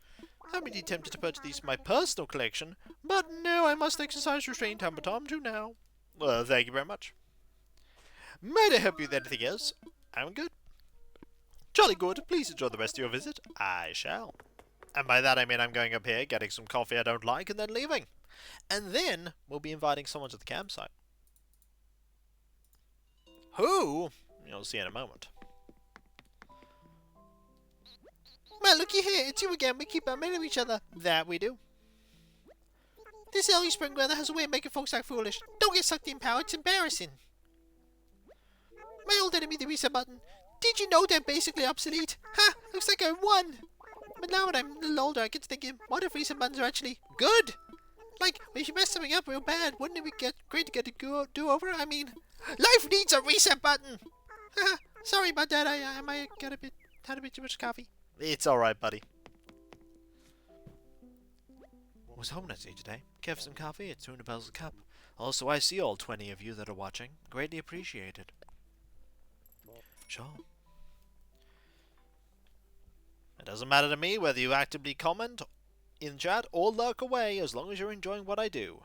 I'm indeed tempted to purchase these for my personal collection, but no, I must exercise restraint. I'm to now. Well, thank you very much. Might I help you with anything else? I'm good. Jolly good. Please enjoy the rest of your visit. I shall. And by that I mean I'm going up here, getting some coffee I don't like, and then leaving. And then we'll be inviting someone to the campsite. Who? You'll see in a moment. Well, looky here, it's you again. We keep bumping into each other. That we do. This early spring weather has a way of making folks act foolish. Don't get sucked in, pal. It's embarrassing. My old enemy, the reset button. Did you know they're basically obsolete? Ha! Looks like I won. But now that I'm a little older, I get to thinking, what if reset buttons are actually good? Like, if you mess something up real bad, wouldn't it be great to get a do-over? I mean, life needs a reset button. Haha. Sorry about that. I might had a bit too much coffee. It's alright, buddy. What was home to see today? Care for some coffee? It's 200 bells a cup. Also, I see all 20 of you that are watching. Greatly appreciated. Sure. It doesn't matter to me whether you actively comment in chat or lurk away, as long as you're enjoying what I do.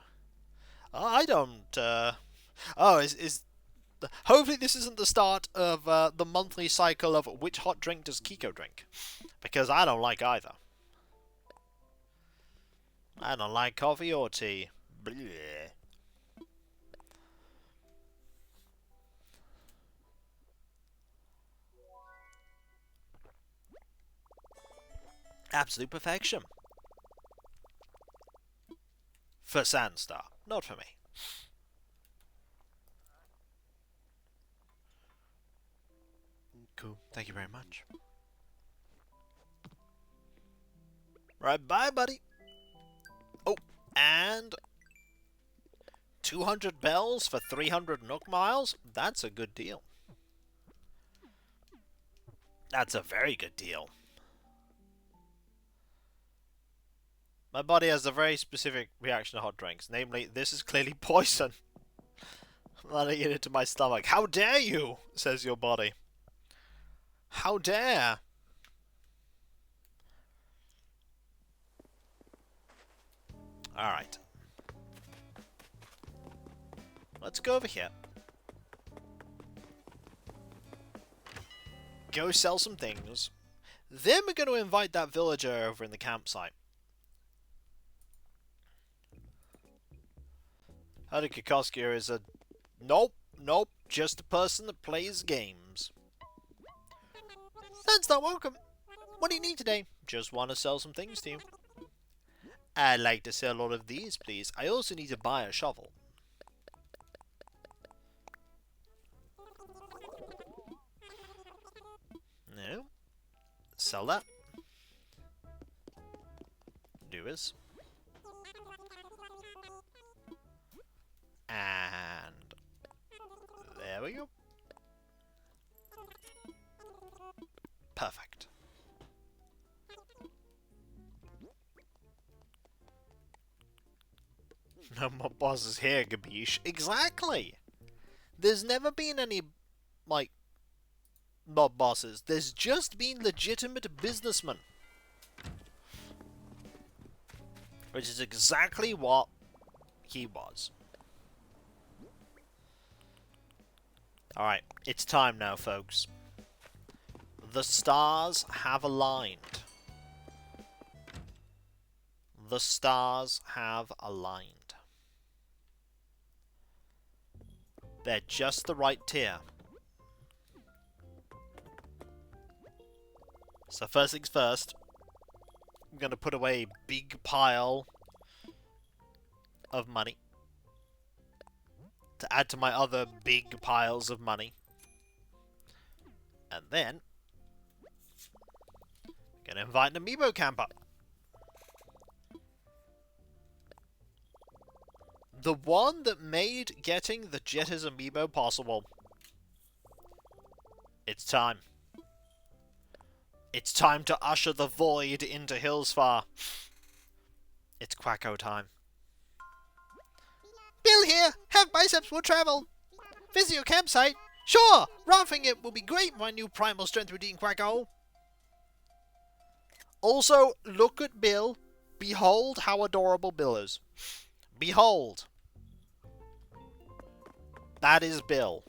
I don't, Oh, hopefully this isn't the start of the monthly cycle of which hot drink does Kiko drink. Because I don't like either. I don't like coffee or tea. Blech. Absolute perfection. For Sandstar, not for me. Cool, thank you very much. Right, bye, buddy. Oh, and 200 bells for 300 Nook miles? That's a good deal. That's a very good deal. My body has a very specific reaction to hot drinks. Namely, this is clearly poison. I'm letting it into my stomach. How dare you, says your body. How dare. Alright. Let's go over here. Go sell some things. Then we're going to invite that villager over in the campsite. Howdy Kikoski is a... Nope, just a person that plays games. That's not welcome. What do you need today? Just want to sell some things to you. I'd like to sell all of these, please. I also need to buy a shovel. No. Sell that. Do this. And there we go. Perfect. No more bosses here, Gabish. Exactly! There's never been any, like, mob bosses. There's just been legitimate businessmen. Which is exactly what he was. Alright, it's time now, folks. The stars have aligned. The stars have aligned. They're just the right tier. So first things first, I'm going to put away a big pile of money to add to my other big piles of money. And then, I'm going to invite an amiibo camper. The one that made getting the Jetters amiibo possible. It's time. It's time to usher the void into Hillsfar. It's Quacko time.
Bill here. Have biceps will travel. Visit your campsite. Sure. Roughing it will be great. My new primal strength routine, Quacko.
Also, look at Bill. Behold how adorable Bill is. Behold. That is Bill.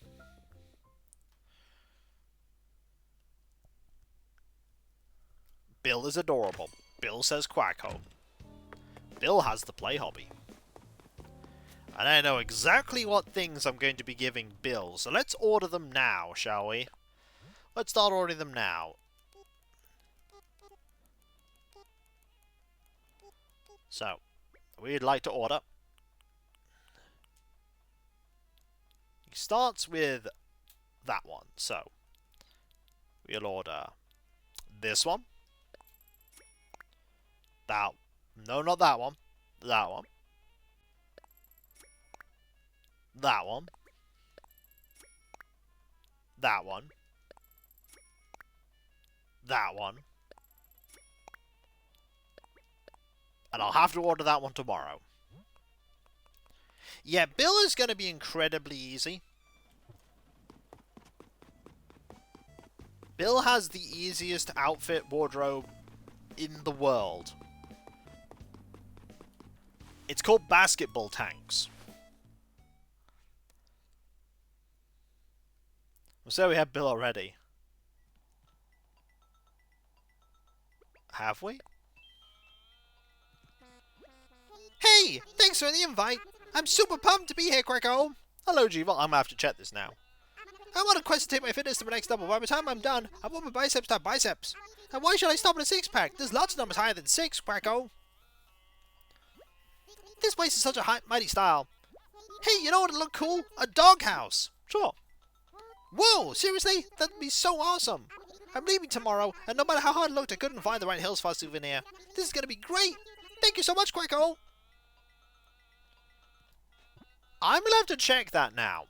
Bill is adorable. Bill says Quacko. Bill has the play hobby. And I know exactly what things I'm going to be giving Bill, so let's order them now, shall we? Let's start ordering them now. So, we'd like to order. It starts with that one, so we'll order this one. No, not that one. That one. That one. That one. That one. And I'll have to order that one tomorrow. Yeah, Bill is going to be incredibly easy. Bill has the easiest outfit wardrobe in the world. It's called basketball tanks. So we have Bill already. Have we?
Hey, thanks for the invite. I'm super pumped to be here, Quacko.
Hello, G-Vol. I'm gonna have to check this now.
I want a quest to take my fitness to the next level. By the time I'm done, I want my biceps to have biceps. And why should I stop at a six-pack? There's lots of numbers higher than 6, Quacko. This place is such a mighty style. Hey, you know what would look cool? A doghouse.
Sure.
Whoa, seriously? That'd be so awesome. I'm leaving tomorrow, and no matter how hard I looked, I couldn't find the right Hillsfar souvenir. This is going to be great. Thank you so much, Quacko.
I'm going to have to check that now.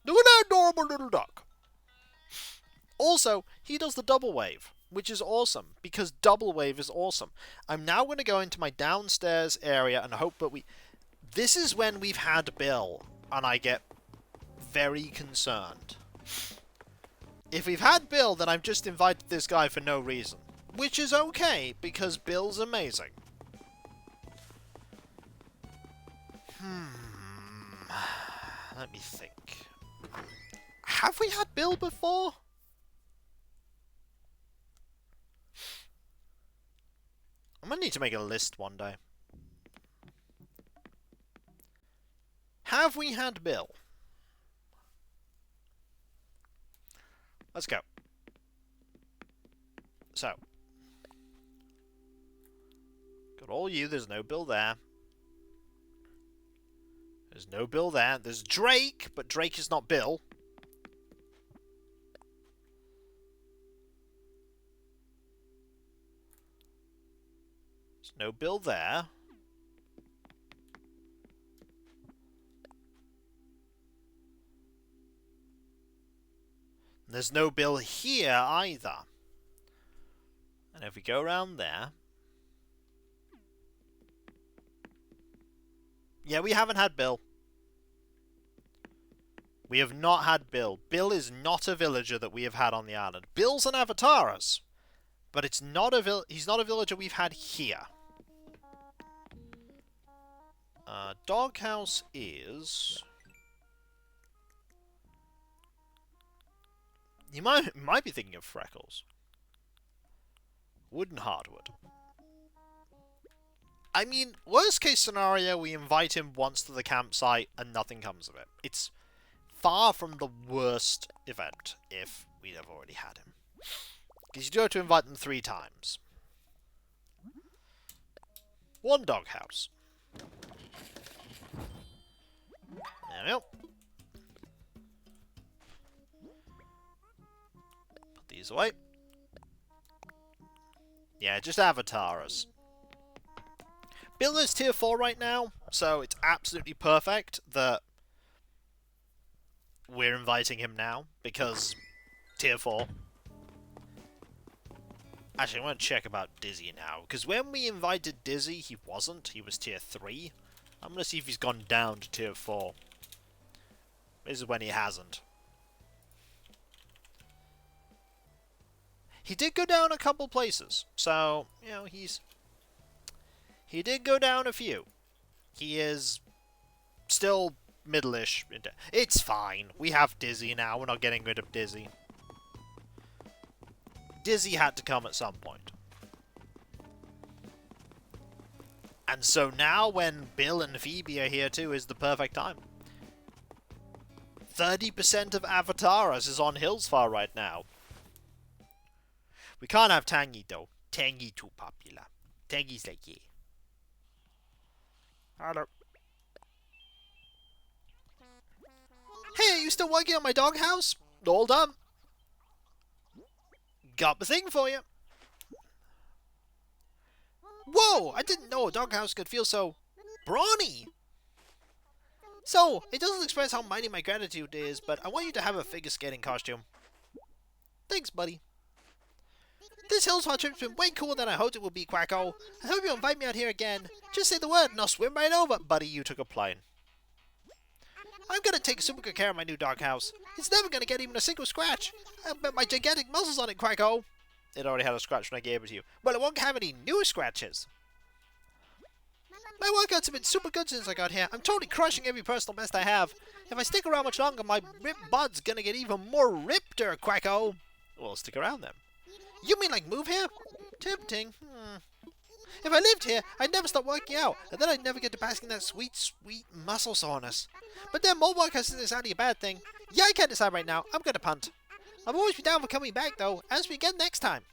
Look at that adorable little duck. Also, he does the double wave, which is awesome, because double wave is awesome. I'm now going to go into my downstairs area and hope that This is when we've had Bill, and I get very concerned. If we've had Bill, then I've just invited this guy for no reason. Which is okay, because Bill's amazing. Let me think. Have we had Bill before? I'm gonna need to make a list one day. Have we had Bill? Let's go. So. Got all you, there's no Bill there. There's no Bill there. There's Drake, but Drake is not Bill. There's no Bill there. There's no Bill here either. And if we go around there... Yeah, we haven't had Bill. We have not had Bill. Bill is not a villager that we have had on the island. Bill's an Avataris, but it's not he's not a villager we've had here. Doghouse is... You might be thinking of Freckles. Wood and hardwood. I mean, worst case scenario, we invite him once to the campsite and nothing comes of it. It's far from the worst event if we'd have already had him. Because you do have to invite them 3 times. 1 doghouse. There we go. Put these away. Yeah, just avatar us. Bill is tier 4 right now, so it's absolutely perfect that we're inviting him now, because tier 4. Actually, I want to check about Dizzy now, because when we invited Dizzy, he wasn't. He was tier 3. I'm going to see if he's gone down to tier 4. This is when he hasn't. He did go down a couple places, so, you know, he did go down a few. He is still middle-ish. It's fine. We have Dizzy now. We're not getting rid of Dizzy. Dizzy had to come at some point. And so now when Bill and Phoebe are here too is the perfect time. 30% of Avataras is on Hillsfar right now. We can't have Tangy though. Tangy too popular. Tangy's like, yeah. Hello.
Hey, are you still working on my doghouse?
All done.
Got the thing for you. Whoa! I didn't know a doghouse could feel so brawny. So, it doesn't express how mighty my gratitude is, but I want you to have a figure skating costume. Thanks, buddy. This Hillsfar trip's been way cooler than I hoped it would be, Quacko. I hope you'll invite me out here again. Just say the word and I'll swim right over.
Buddy, you took a plane.
I'm gonna take super good care of my new doghouse. It's never gonna get even a single scratch. I bet my gigantic muscles on it, Quacko.
It already had a scratch when I gave it to you.
Well, it won't have any new scratches. My workouts have been super good since I got here. I'm totally crushing every personal best I have. If I stick around much longer, my ripped bud's gonna get even more rippeder, Quacko.
Well, stick around then.
You mean like move here? Tempting. If I lived here, I'd never stop working out, and then I'd never get to basking in that sweet, sweet muscle soreness. But then more workouts isn't exactly a bad thing. Yeah, I can't decide right now. I'm gonna punt. I'll always be down for coming back, though. Ask me again next time.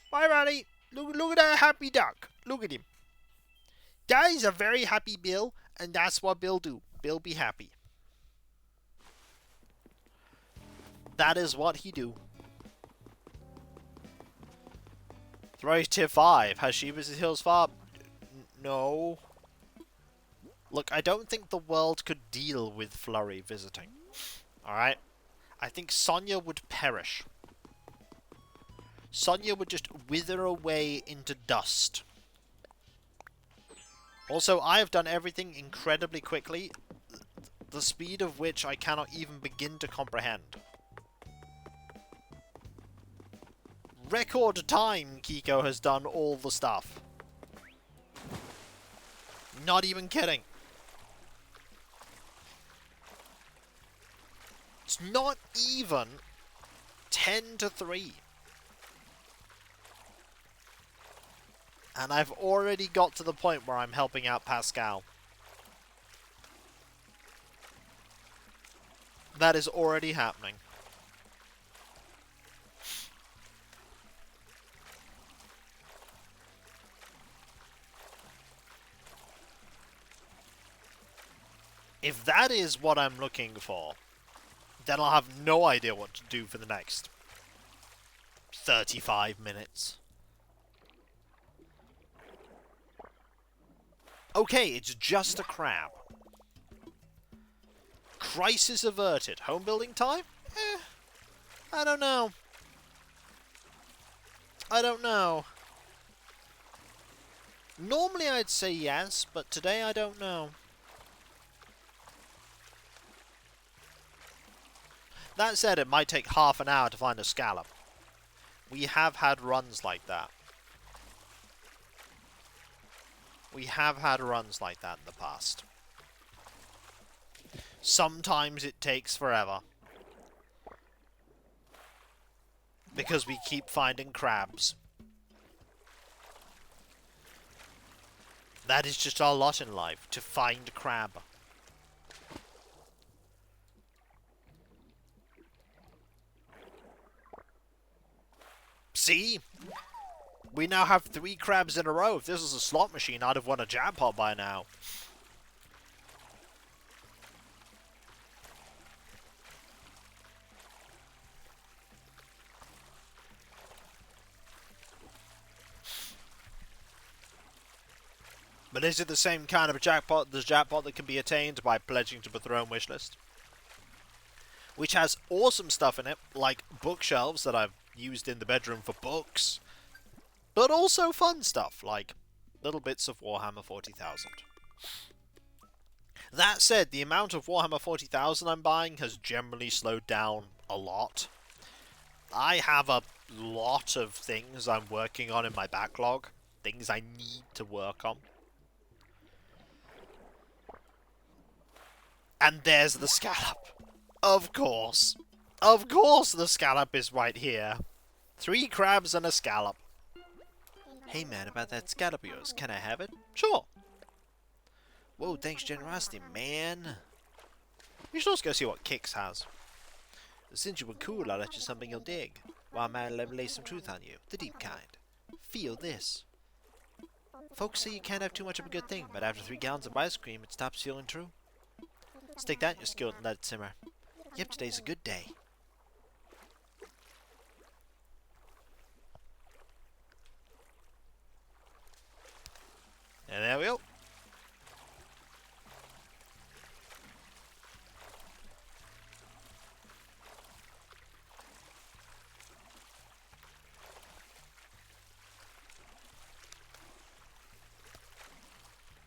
Bye, buddy. Look at that happy duck. Look at him. That is a very happy Bill, and that's what Bill do. Bill be happy. That is what he do. Thrice tier 5. Has she visited Hillsfar? No. Look, I don't think the world could deal with Flurry visiting. Alright? I think Sonia would perish. Sonia would just wither away into dust. Also, I have done everything incredibly quickly, the speed of which I cannot even begin to comprehend. Record time, Kiko has done all the stuff. Not even kidding. It's not even 10 to 3. And I've already got to the point where I'm helping out Pascal. That is already happening. If that is what I'm looking for, then I'll have no idea what to do for the next 35 minutes. Okay, it's just a crab. Crisis averted. Home building time? I don't know. I don't know. Normally I'd say yes, but today I don't know. That said, it might take half an hour to find a scallop. We have had runs like that. We have had runs like that in the past. Sometimes it takes forever. Because we keep finding crabs. That is just our lot in life, to find crab. See? We now have 3 crabs in a row. If this was a slot machine, I'd have won a jackpot by now. But is it the same kind of a jackpot, the jackpot that can be attained by pledging to the throne wishlist? Which has awesome stuff in it, like bookshelves that I've used in the bedroom for books. But also fun stuff, like little bits of Warhammer 40,000. That said, the amount of Warhammer 40,000 I'm buying has generally slowed down a lot. I have a lot of things I'm working on in my backlog. Things I need to work on. And there's the scallop. Of course. Of course the scallop is right here. 3 crabs and a scallop. Hey man, about that scallop of yours, can I have it? Sure. Whoa, thanks generosity, man. We should also go see what Kix has. Since you were cool, I'll let you something you'll dig. While man, let me lay some truth on you. The deep kind. Feel this. Folks say you can't have too much of a good thing, but after 3 gallons of ice cream, it stops feeling true. Stick that in your skillet and let it simmer. Yep, today's a good day. And there we go.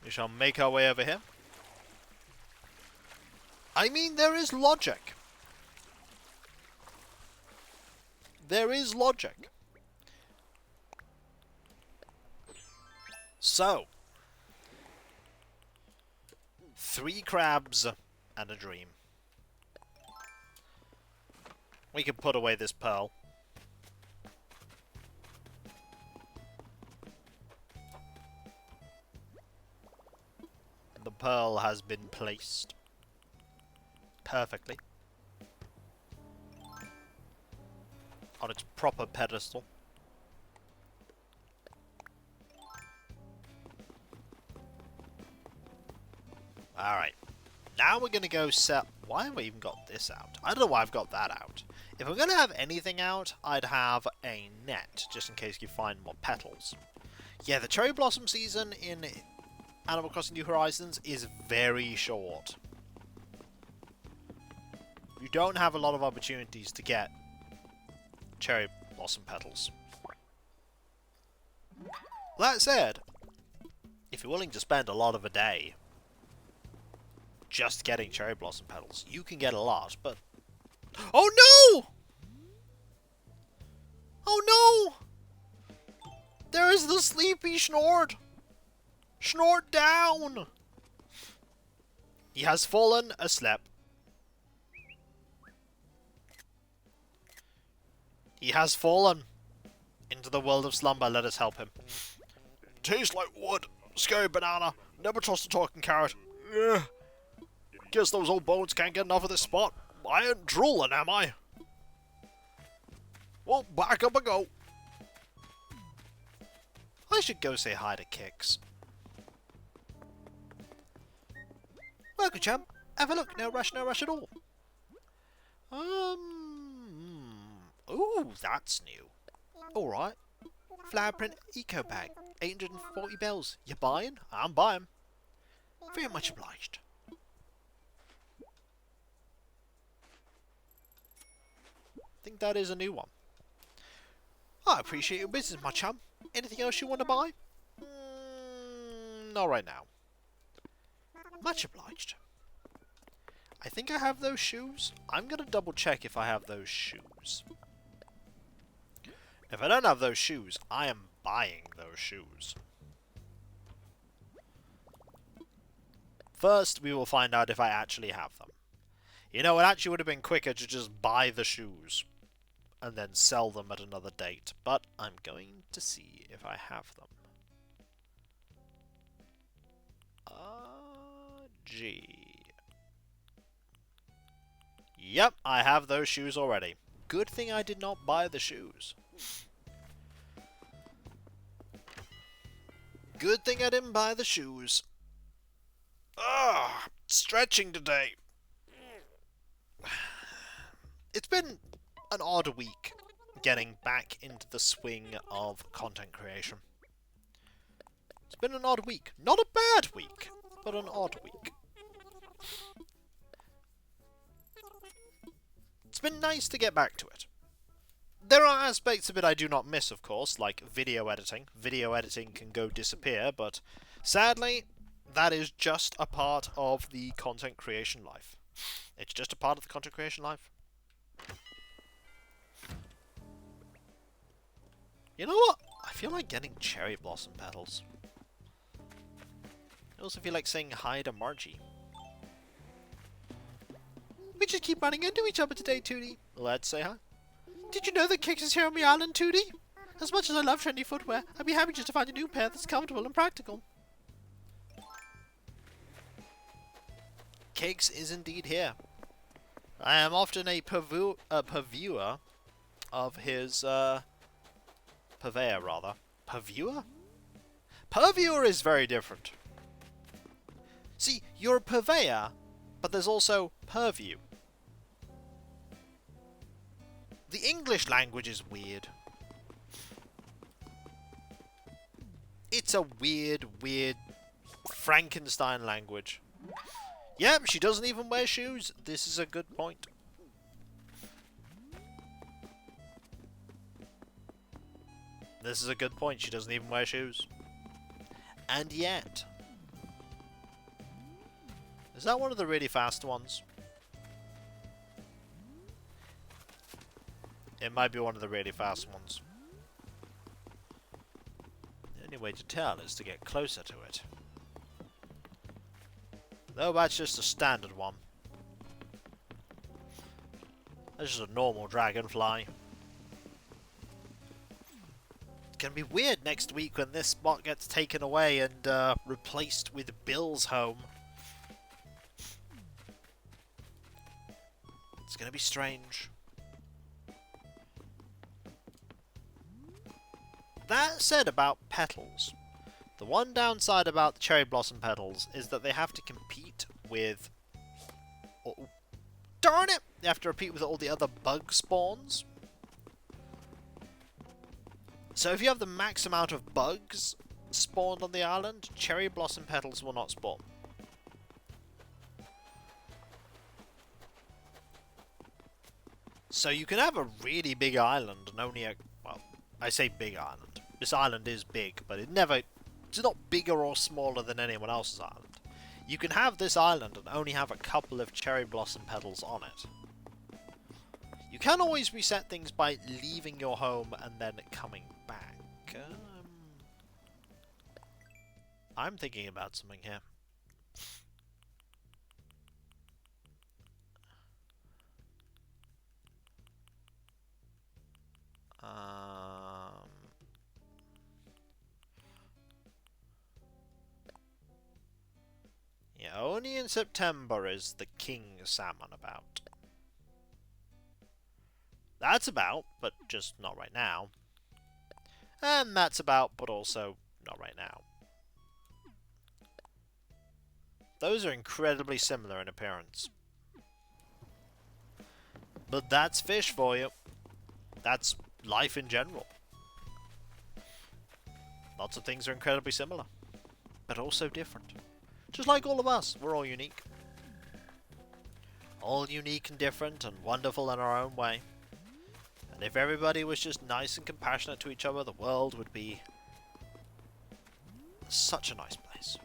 We shall make our way over here. I mean, there is logic. There is logic. So, 3 crabs and a dream. We can put away this pearl. The pearl has been placed perfectly on its proper pedestal. Alright. Now we're going to go set... Why have I even got this out? I don't know why I've got that out. If I'm going to have anything out, I'd have a net, just in case you find more petals. Yeah, the cherry blossom season in Animal Crossing New Horizons is very short. You don't have a lot of opportunities to get cherry blossom petals. That said, if you're willing to spend a lot of a day just getting cherry blossom petals, you can get a lot, but... Oh no! Oh no! There is the sleepy Snort! Snort down! He has fallen asleep. He has fallen into the world of slumber. Let us help him. Tastes like wood. Scary banana. Never trust a talking carrot. Ugh. Guess those old bones can't get enough of this spot. I ain't drooling, am I? Well, back up I go. I should go say hi to Kix. Welcome, champ. Have a look. No rush at all. Ooh, that's new. Alright. Flower print eco bag. 840 bells. You buying? I'm buying. Very much obliged. I think that is a new one. I appreciate your business, my chum. Anything else you want to buy? Not right now. Much obliged. I think I have those shoes. I'm going to double check if I have those shoes. If I don't have those shoes, I am buying those shoes. First, we will find out if I actually have them. You know, it actually would have been quicker to just buy the shoes and then sell them at another date. But I'm going to see if I have them. Gee. Yep, I have those shoes already. Good thing I did not buy the shoes.
Good thing I didn't buy the shoes. Ah, stretching today. It's been an odd week getting back into the swing of content creation. It's been an odd week. Not a bad week, but an odd week. It's been nice to get back to it. There are aspects of it I do not miss, of course, like video editing. Video editing can go disappear, but sadly, that is just a part of the content creation life. It's just a part of the content creation life. You know what? I feel like getting cherry blossom petals. I also feel like saying hi to Margie. We just keep running into each other today, Tootie. Let's say hi. Did you know that Kix is here on the island, Tootie? As much as I love trendy footwear, I'd be happy just to find a new pair that's comfortable and practical. Kix is indeed here. I am often a purveyor of his, purveyor, rather. Purveyor? Purveyor is very different. See, you're a purveyor, but there's also purview. The English language is weird. It's a weird Frankenstein language. Yep, she doesn't even wear shoes. This is a good point. This is a good point. She doesn't even wear shoes. And yet... Is that one of the really fast ones? It might be one of the really fast ones. The only way to tell is to get closer to it. Though that's just a standard one. That's just a normal dragonfly. It's gonna be weird next week when this spot gets taken away and replaced with Bill's home. It's gonna be strange. That said about petals, the one downside about the cherry blossom petals is that they have to compete with... Oh, darn it! They have to compete with all the other bug spawns. So if you have the max amount of bugs spawned on the island, cherry blossom petals will not spawn. So you can have a really big island and only a... Well, I say big island. This island is big, but it's not bigger or smaller than anyone else's island. You can have this island and only have a couple of cherry blossom petals on it. You can always reset things by leaving your home and then coming back. I'm thinking about something here. Yeah, only in September is the king salmon about. That's about, but just not right now. And that's about, but also not right now. Those are incredibly similar in appearance. But that's fish for you. That's life in general. Lots of things are incredibly similar, but also different. Just like all of us, we're all unique. All unique and different and wonderful in our own way. And if everybody was just nice and compassionate to each other, the world would be such a nice place.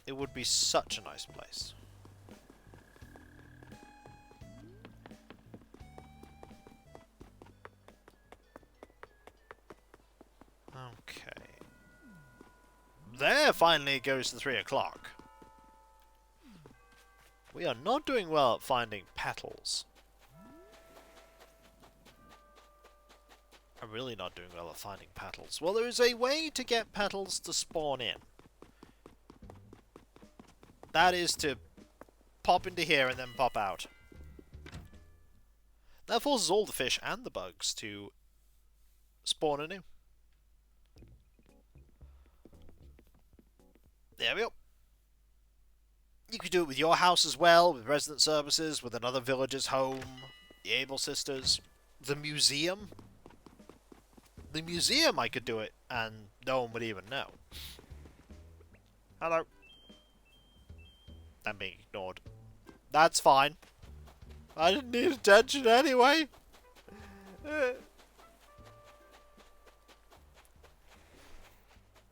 It would be such a nice place. Okay. There finally it goes to 3 o'clock. We are not doing well at finding petals. I'm really not doing well at finding petals. Well, there is a way to get petals to spawn in. That is to pop into here and then pop out. That forces all the fish and the bugs to
spawn anew. There we go. You could do it with your house as well, with resident services, with another villager's home, the Able Sisters, the museum. The museum I could do it, and no one would even know. Hello. I'm being ignored. That's fine. I didn't need attention anyway.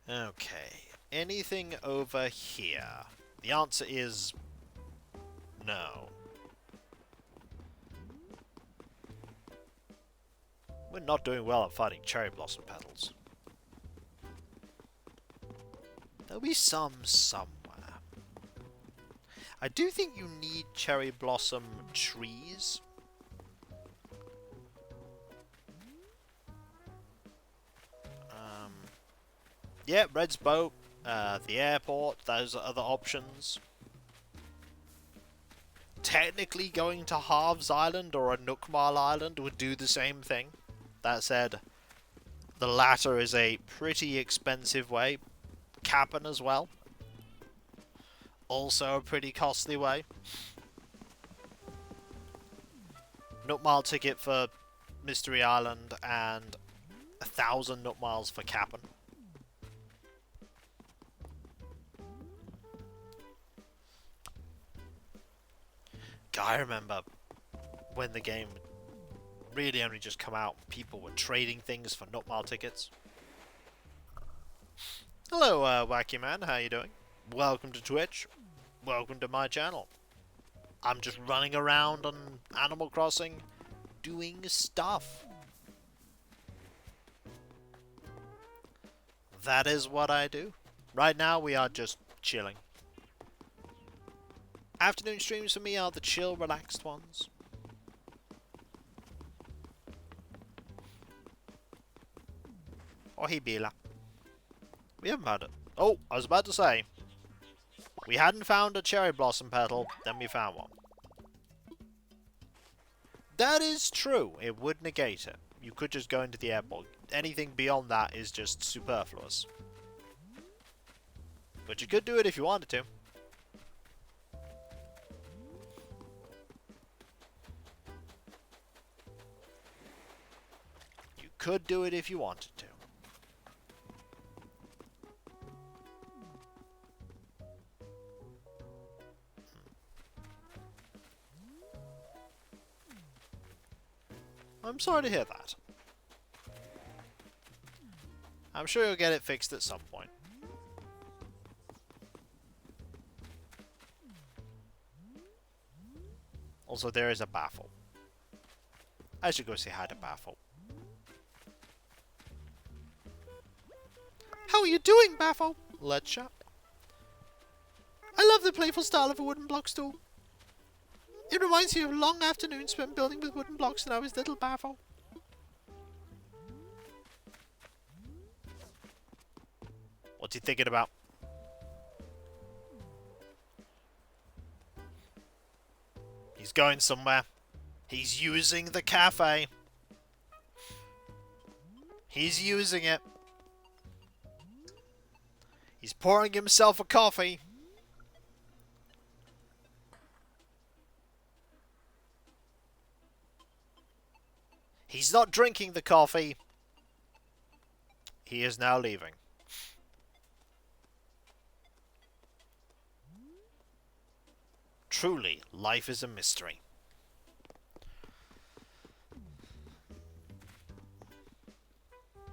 Okay. Anything over here? The answer is no. We're not doing well at finding cherry blossom petals. There'll be some somewhere. I do think you need cherry blossom trees. Yeah, Red's boat, the airport, those are other options. Technically going to Halves Island or a Nookmar Island would do the same thing. That said, the latter is a pretty expensive way. Cap'n as well. Also a pretty costly way. Nookmar ticket for Mystery Island and 1,000 Nookmars for Cap'n. I remember when the game really only just come out, people were trading things for Nookmar tickets. Hello, Wacky Man, how you doing? Welcome to Twitch. Welcome to my channel. I'm just running around on Animal Crossing, doing stuff. That is what I do. Right now, we are just chilling. Afternoon streams for me are the chill, relaxed ones. Oh, hey, Bela. We haven't found it. Oh, I was about to say. We hadn't found a cherry blossom petal, then we found one. That is true. It would negate it. You could just go into the airport. Anything beyond that is just superfluous. But you could do it if you wanted to. You could do it if you wanted to. I'm sorry to hear that. I'm sure you'll get it fixed at some point. Also, there is a Baffle. I should go say hi to Baffle. How are you doing, Baffle? Let's chat. I love the playful style of a wooden block stool. It reminds me of long afternoons spent building with wooden blocks when I was little, Baffle. What's he thinking about? He's going somewhere. He's using the cafe. He's using it. He's pouring himself a coffee. He's not drinking the coffee. He is now leaving. Truly, life is a mystery.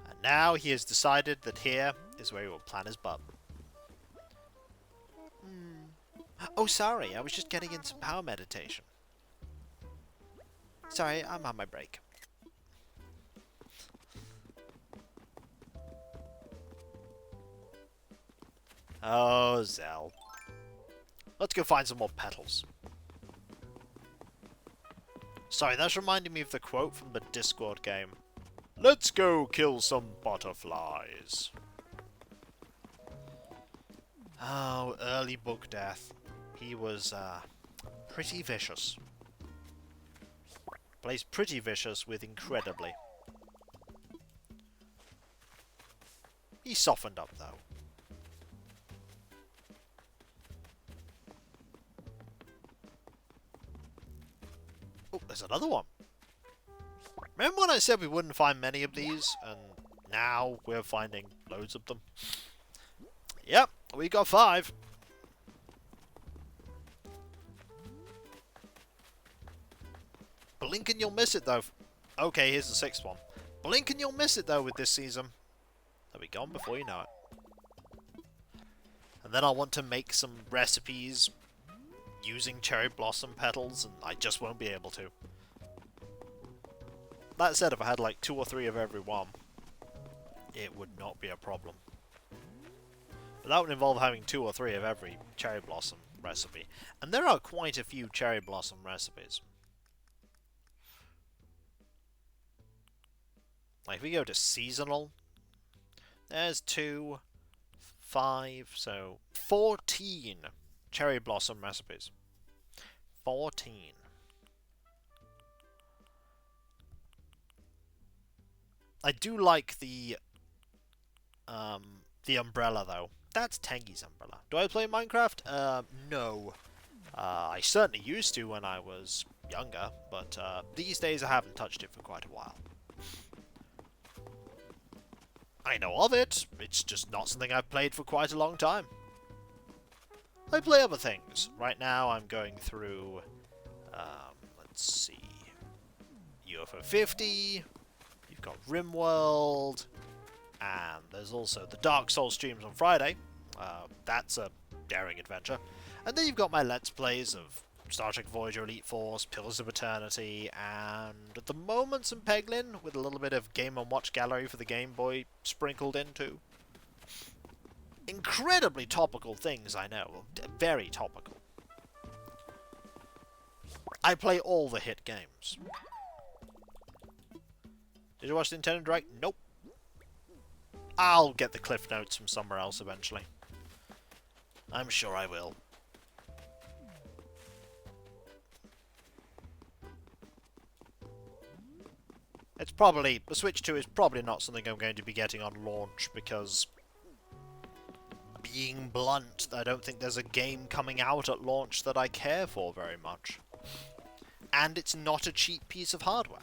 And now he has decided that here is where he will plant his bum. Oh, sorry, I was just getting in some power meditation. Sorry, I'm on my break. Oh, Zell. Let's go find some more petals. Sorry, that's reminding me of the quote from the Discord game. Let's go kill some butterflies. Oh, early book death. He was, pretty vicious. Plays pretty vicious with incredibly. He softened up, though. Oh, there's another one. Remember when I said we wouldn't find many of these? And now we're finding loads of them. Yep, we got 5. Blink and you'll miss it, though. Okay, here's the 6th one. Blink and you'll miss it, though, with this season. They'll be gone before you know it. And then I'll want to make some recipes using cherry blossom petals, and I just won't be able to. That said, if I had like 2 or 3 of every one, it would not be a problem. But that would involve having 2 or 3 of every cherry blossom recipe. And there are quite a few cherry blossom recipes. Like if we go to seasonal, there's 2, 5, so 14 cherry blossom recipes. 14. I do like the umbrella though. That's Tengi's umbrella. Do I play Minecraft? No. I certainly used to when I was younger, but these days I haven't touched it for quite a while. I know of it, it's just not something I've played for quite a long time. I play other things. Right now I'm going through, let's see, UFO 50, you've got RimWorld, and there's also the Dark Souls streams on Friday. That's a daring adventure. And then you've got my Let's Plays of Star Trek Voyager Elite Force, Pillars of Eternity, and at the moment some Peglin, with a little bit of Game & Watch Gallery for the Game Boy sprinkled in too. Incredibly topical things, I know. Very topical. I play all the hit games. Did you watch the Nintendo Direct? Nope. I'll get the Cliff Notes from somewhere else eventually. I'm sure I will. It's probably... The Switch 2 is probably not something I'm going to be getting on launch because... Being blunt, I don't think there's a game coming out at launch that I care for very much. And it's not a cheap piece of hardware.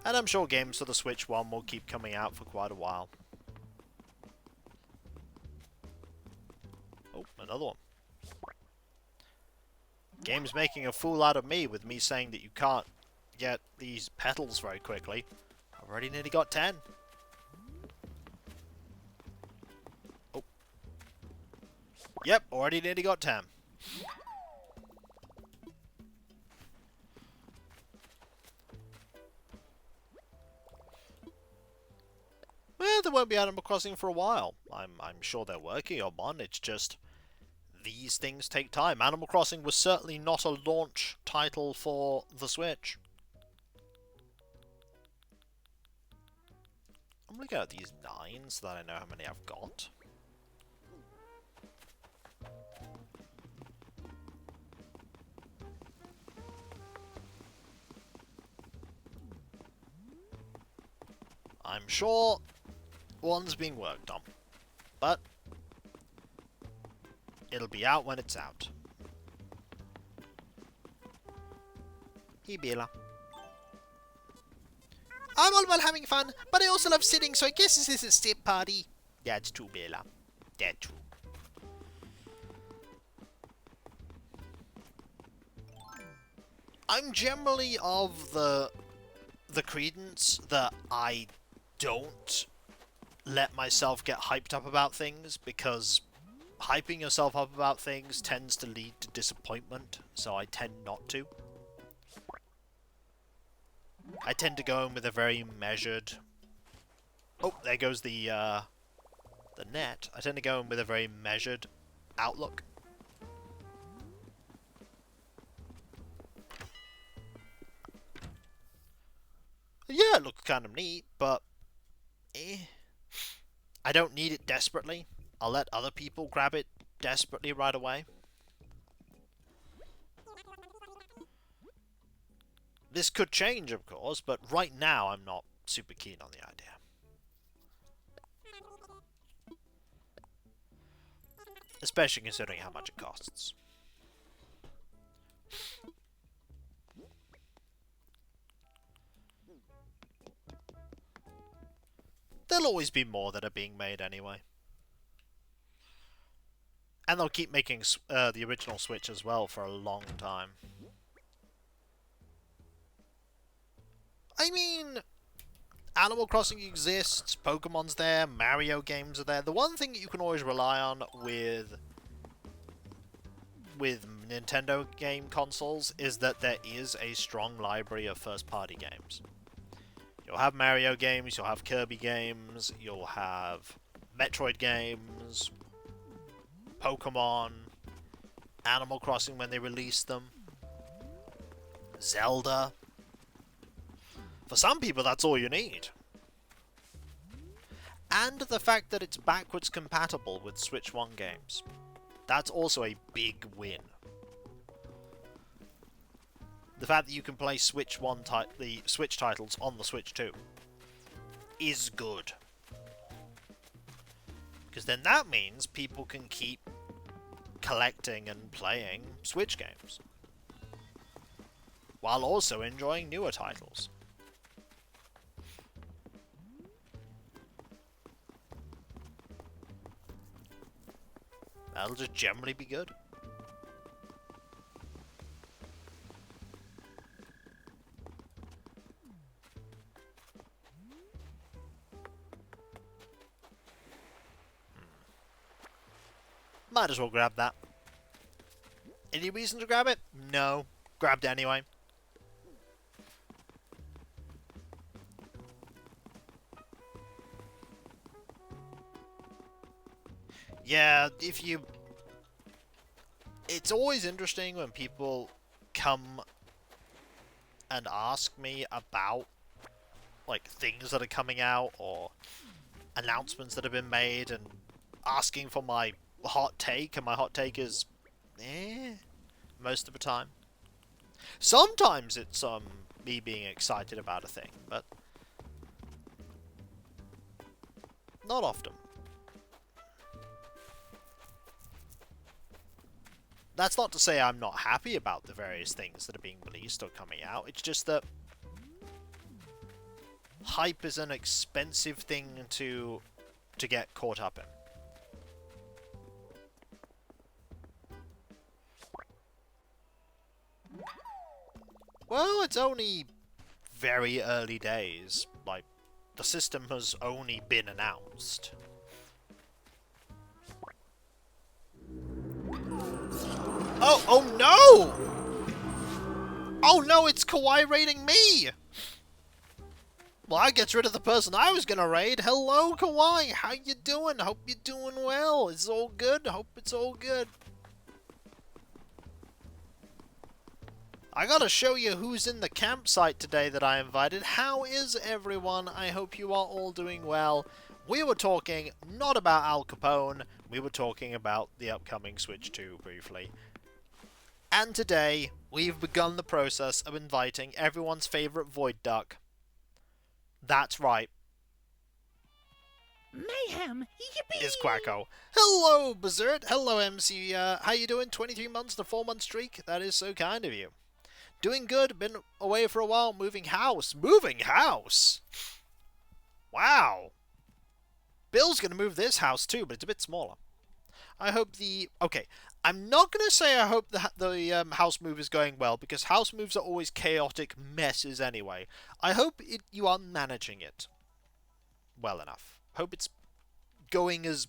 And I'm sure games for the Switch 1 will keep coming out for quite a while. Oh, another one. Game's making a fool out of me with me saying that you can't get these petals very quickly. I've already nearly got 10. Oh. Yep, already nearly got 10. Well, there won't be Animal Crossing for a while. I'm sure they're working on one, it's just... These things take time. Animal Crossing was certainly not a launch title for the Switch. I'm looking at these 9 so that I know how many I've got. I'm sure one's being worked on, but it'll be out when it's out. Hey, Bella. I'm all about having fun, but I also love sitting, so I guess this is a step party. That's true, Bella. That's true. I'm generally of the credence that I don't let myself get hyped up about things, because hyping yourself up about things tends to lead to disappointment, so I tend not to. I tend to go in with a very measured... Oh, there goes the net. I tend to go in with a very measured outlook. Yeah, it looks kind of neat, but... I don't need it desperately. I'll let other people grab it desperately right away. This could change, of course, but right now I'm not super keen on the idea. Especially considering how much it costs. There'll always be more that are being made anyway. And they'll keep making the original Switch as well for a long time. I mean, Animal Crossing exists, Pokemon's there, Mario games are there. The one thing that you can always rely on with Nintendo game consoles is that there is a strong library of first-party games. You'll have Mario games, you'll have Kirby games, you'll have Metroid games, Pokemon, Animal Crossing when they released them, Zelda. For some people, that's all you need. And the fact that it's backwards compatible with Switch 1 games. That's also a big win. The fact that you can play the Switch titles on the Switch 2 is good. Because then that means people can keep collecting and playing Switch games. While also enjoying newer titles. That'll just generally be good. Might as well grab that. Any reason to grab it? No. Grabbed it anyway. Yeah, it's always interesting when people come and ask me about, like, things that are coming out or announcements that have been made and asking for my hot take, and my hot take is, most of the time. Sometimes it's, me being excited about a thing, but not often. That's not to say I'm not happy about the various things that are being released or coming out. It's just that hype is an expensive thing to get caught up in. Well, it's only very early days. Like, the system has only been announced. Oh no! Oh no, it's Kawaii raiding me! Well, that gets rid of the person I was gonna raid. Hello, Kawaii! How you doing? Hope you're doing well. It's all good? Hope it's all good. I gotta show you who's in the campsite today that I invited. How is everyone? I hope you are all doing well. We were talking not about Al Capone, we were talking about the upcoming Switch 2 briefly. And today, we've begun the process of inviting everyone's favourite Void Duck. That's right.
Mayhem! Yippee!
Is Quacko. Hello, Berserk. Hello, MC. How you doing? 23 months to 4 month streak? That is so kind of you. Doing good. Been away for a while. Moving house. Moving house? Wow. Bill's going to move this house too, but it's a bit smaller. I hope the... Okay, I'm not going to say I hope the house move is going well, because house moves are always chaotic messes anyway. I hope you are managing it well enough. Hope it's going as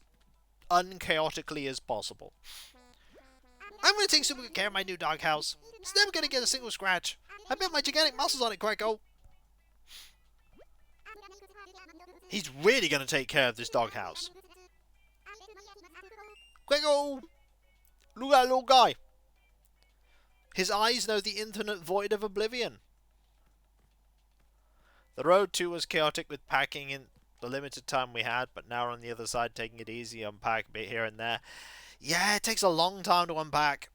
unchaotically as possible. I'm going to take super good care of my new doghouse. It's never going to get a single scratch. I built my gigantic muscles on it, Quacko. He's really going to take care of this doghouse. Quacko! Look at that little guy. His eyes know the infinite void of oblivion. The road too was chaotic with packing in the limited time we had, but now we're on the other side taking it easy, unpack a bit here and there. Yeah, it takes a long time to unpack.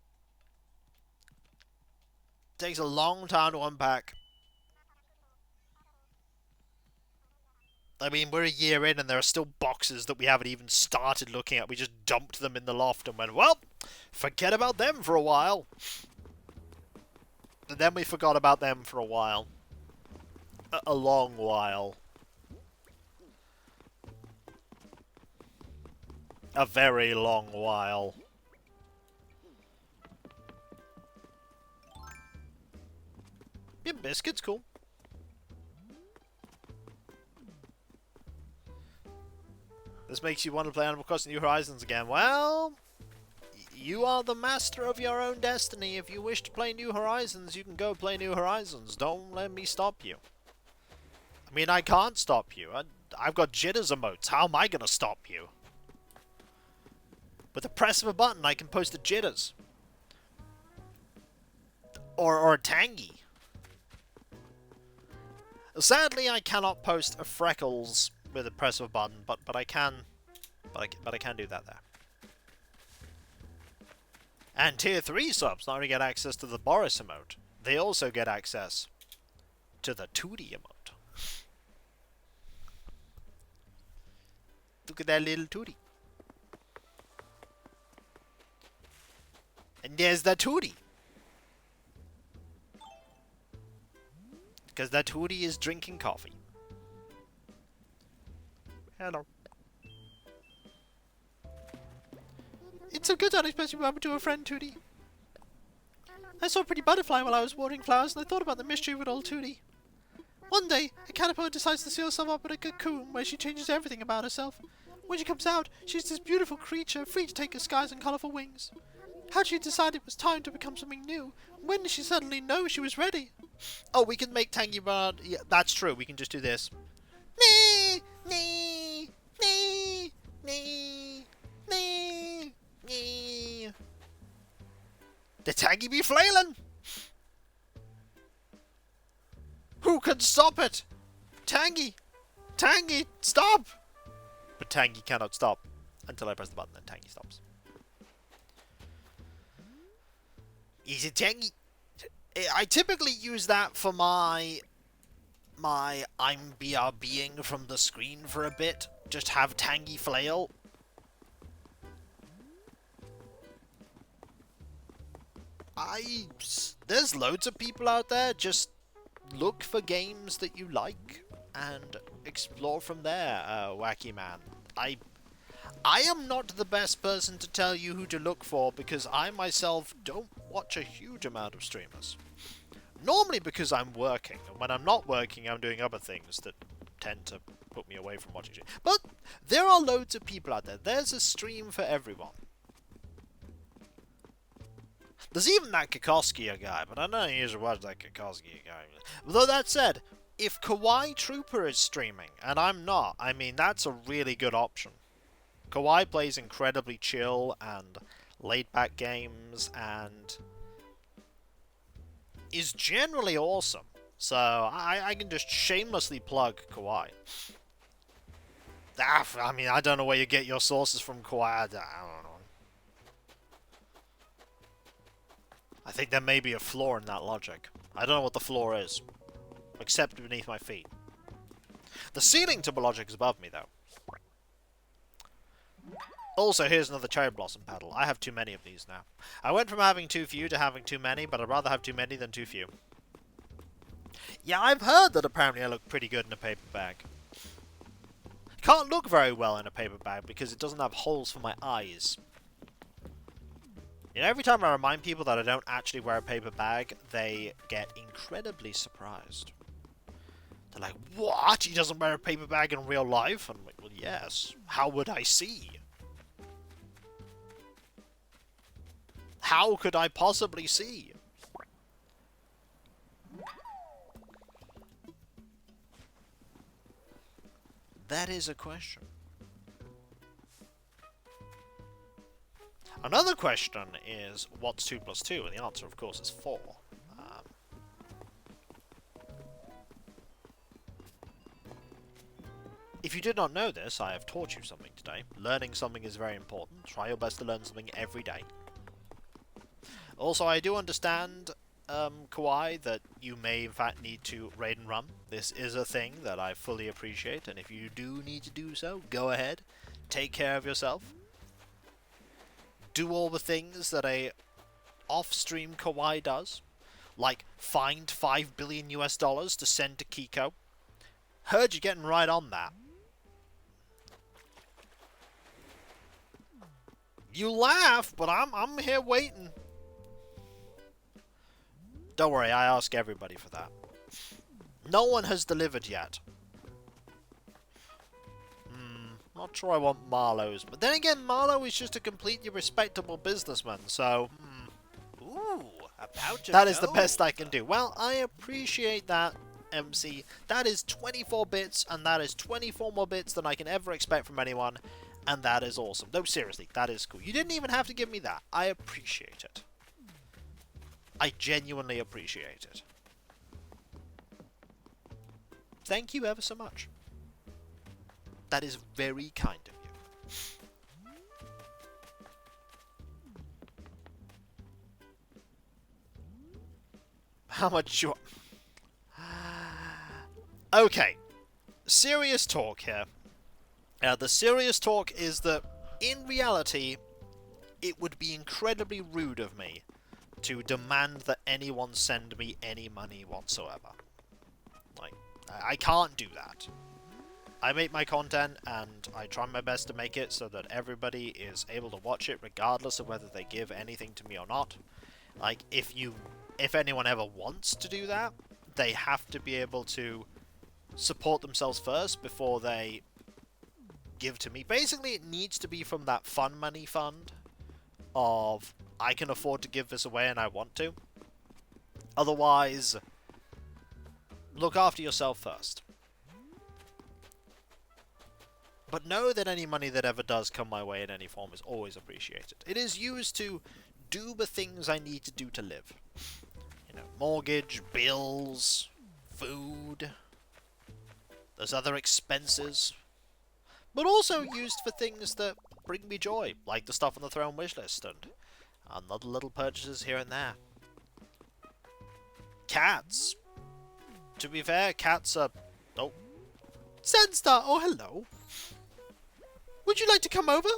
It takes a long time to unpack. I mean, we're a year in and there are still boxes that we haven't even started looking at. We just dumped them in the loft and went, well, forget about them for a while. And then we forgot about them for a while. A long while. A very long while. Yeah, biscuit's cool. This makes you want to play Animal Crossing New Horizons again. Well, you are the master of your own destiny. If you wish to play New Horizons, you can go play New Horizons. Don't let me stop you. I mean, I can't stop you. I've got jitters emotes. How am I going to stop you? With the press of a button, I can post a jitters. Or a tangy. Sadly, I cannot post a freckles with the press of a button, but I can do that there. And tier 3 subs not only get access to the Boris emote, they also get access to the Tootie emote. Look at that little Tootie. And there's the Tootie. Because that Tootie is drinking coffee. Hello. It's a good unexpected moment to a friend, Tootie. I saw a pretty butterfly while I was watering flowers, and I thought about the mystery of it all, Tootie. One day, a caterpillar decides to seal herself up in a cocoon where she changes everything about herself. When she comes out, she's this beautiful creature, free to take her skies and colourful wings. How did she decide it was time to become something new? When did she suddenly know she was ready? Oh, we can make Tangy Bird... Yeah, that's true. We can just do this. Nee, nee, nee, nee, nee, nee. The Tangy be flailing! Who can stop it? Tangy! Tangy, stop! But Tangy cannot stop until I press the button and Tangy stops. Is it Tangy? I typically use that for my I'm BRBing from the screen for a bit. Just have Tangy flail. There's loads of people out there. Just look for games that you like and explore from there, Wacky Man. I am not the best person to tell you who to look for because I myself don't watch a huge amount of streamers. Normally because I'm working, and when I'm not working I'm doing other things that tend to put me away from watching streamers. But there are loads of people out there. There's a stream for everyone. There's even that Kikoskia guy, but I don't usually watch that Kikoskia guy. Though that said, if Kawaii Trooper is streaming, and I'm not, I mean, that's a really good option. Kawaii plays incredibly chill and laid-back games, and is generally awesome. So, I can just shamelessly plug Kawaii. I mean, I don't know where you get your sources from, Kawaii. I don't know. I think there may be a flaw in that logic. I don't know what the flaw is. Except beneath my feet. The ceiling to my logic is above me, though. Also, here's another cherry blossom petal. I have too many of these now. I went from having too few to having too many, but I'd rather have too many than too few. Yeah, I've heard that apparently I look pretty good in a paper bag. Can't look very well in a paper bag because it doesn't have holes for my eyes. You know, every time I remind people that I don't actually wear a paper bag, they get incredibly surprised. They're like, what? He doesn't wear a paper bag in real life? I'm like, well, yes. How would I see? How could I possibly see? That is a question. Another question is, what's 2 plus 2? And the answer, of course, is 4. If you did not know this, I have taught you something today. Learning something is very important. Try your best to learn something every day. Also, I do understand Kawaii, that you may in fact need to raid and run. This is a thing that I fully appreciate, and if you do need to do so, go ahead. Take care of yourself. Do all the things that a off-stream Kawaii does, like find $5 billion to send to Kiko. Heard you're getting right on that. You laugh, but I'm here waiting. Don't worry, I ask everybody for that. No one has delivered yet. Not sure I want Marlowe's, but then again, Marlowe is just a completely respectable businessman, so...
Ooh, about to
That is
go.
the best I can do. Well, I appreciate that, MC. That is 24 bits, and that is 24 more bits than I can ever expect from anyone, and that is awesome. No, seriously, that is cool. You didn't even have to give me that. I appreciate it. I genuinely appreciate it. Thank you ever so much. That is very kind of you. How much you... Okay. Serious talk here. The serious talk is that, in reality, it would be incredibly rude of me to demand that anyone send me any money whatsoever. Like, I can't do that. I make my content, and I try my best to make it so that everybody is able to watch it regardless of whether they give anything to me or not. Like, if anyone ever wants to do that, they have to be able to support themselves first before they give to me. Basically, it needs to be from that fun money fund of, I can afford to give this away and I want to. Otherwise, look after yourself first. But know that any money that ever does come my way in any form is always appreciated. It is used to do the things I need to do to live. You know, mortgage, bills, food, there's other expenses. But also used for things that bring me joy, like the stuff on the Throne wishlist and other little purchases here and there. Cats. To be fair, cats are... Oh. Sandstar, oh hello. Would you like to come over?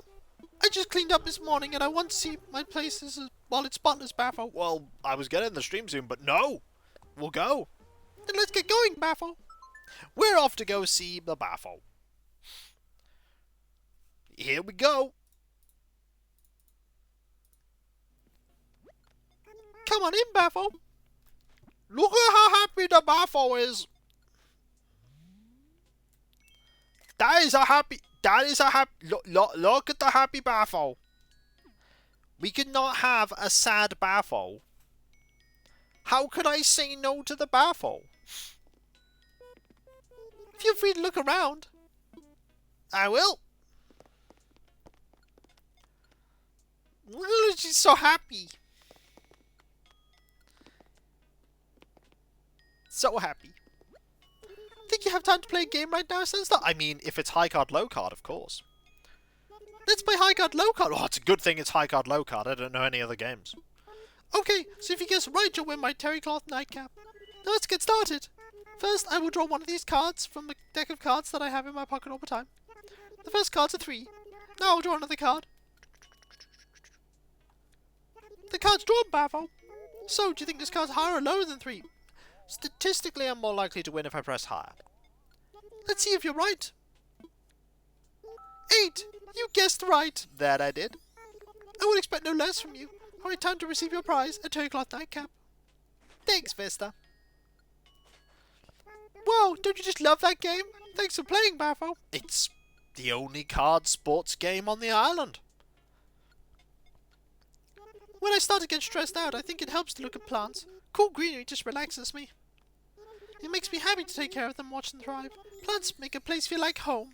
I just cleaned up this morning and I want to see my place while it's spotless, Baffo. Well, I was getting the stream soon, but no. We'll go. Then let's get going, Baffo. We're off to go see the Baffo. Here we go. Come on in, Baffo. Look at how happy the Baffo is. That is a happy... Look at the happy Baffo. We could not have a sad Baffo. How could I say no to the Baffo? Feel free to look around. I will. She's so happy. So happy. Think you have time to play a game right now, Sensor? I mean, if it's high card, low card, of course. Let's play high card, low card. Oh, it's a good thing it's high card, low card. I don't know any other games. Okay, so if you guess right, you'll win my terry cloth nightcap. Now let's get started. First, I will draw one of these cards from the deck of cards that I have in my pocket all the time. The first card's a 3. Now I'll draw another card. The card's drawn, Baffo. So, do you think this card's higher or lower than 3? Statistically, I'm more likely to win if I press higher. Let's see if you're right. 8! You guessed right. That I did. I would expect no less from you. Alright, time to receive your prize, a terry cloth nightcap. Thanks, Vista. Wow, don't you just love that game? Thanks for playing, Baffo. It's the only card sports game on the island. When I start to get stressed out, I think it helps to look at plants. Cool greenery just relaxes me. It makes me happy to take care of them, watch them thrive. Plants make a place feel like home.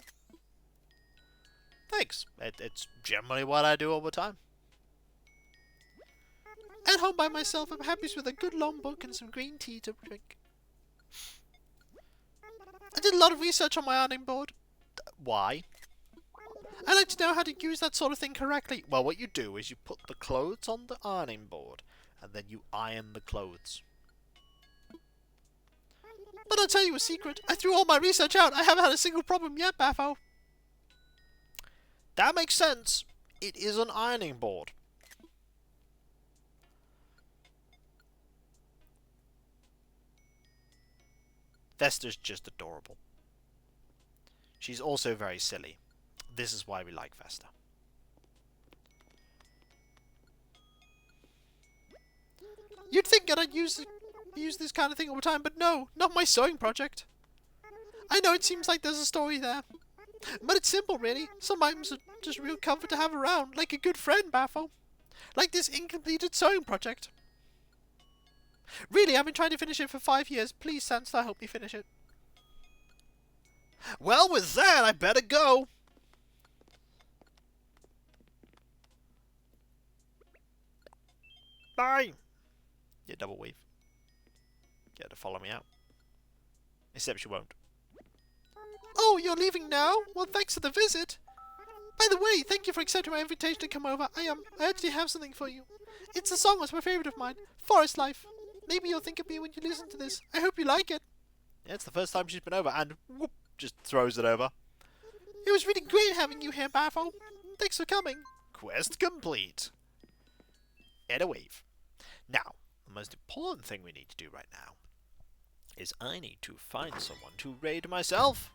Thanks. It's generally what I do all the time. At home by myself, I'm happiest with a good long book and some green tea to drink. I did a lot of research on my ironing board. Why? I like to know how to use that sort of thing correctly. Well, what you do is you put the clothes on the ironing board, and then you iron the clothes.
But I'll tell you a secret. I threw all my research out. I haven't had a single problem yet, Baffo.
That makes sense. It is an ironing board. Vesta's just adorable. She's also very silly. This is why we like Vesta.
You'd think that I'd use this kind of thing all the time, but no, not my sewing project. I know it seems like there's a story there, but it's simple, really. Some items are just real comfort to have around, like a good friend, Baffo. Like this incompleted sewing project. Really, I've been trying to finish it for 5 years. Please, Sandstar, help me finish it.
Well, with that, I better go. Bye. Yeah, double weave. Get her to follow me out. Except she won't.
Oh, you're leaving now? Well, thanks for the visit. By the way, thank you for accepting my invitation to come over. I actually have something for you. It's a song that's my favourite of mine. Forest Life. Maybe you'll think of me when you listen to this. I hope you like it.
Yeah, it's the first time she's been over, and whoop, just throws it over.
It was really great having you here, Baffo. Thanks for coming.
Quest complete. Get a wave. Now, the most important thing we need to do right now is I need to find someone to raid myself.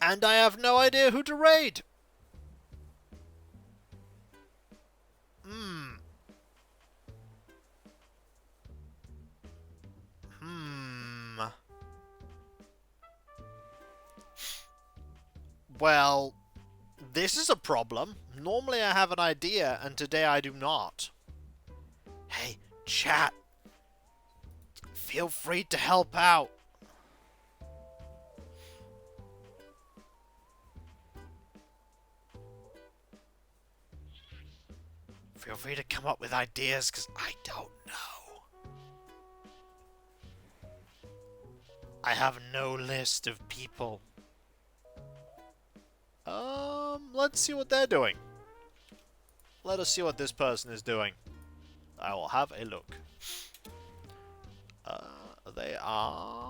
And I have no idea who to raid. Well, this is a problem. Normally I have an idea, and today I do not. Hey, chat. Feel free to help out. Feel free to come up with ideas, because I don't know. I have no list of people. Let's see what they're doing. Let us see what this person is doing. I will have a look. They are...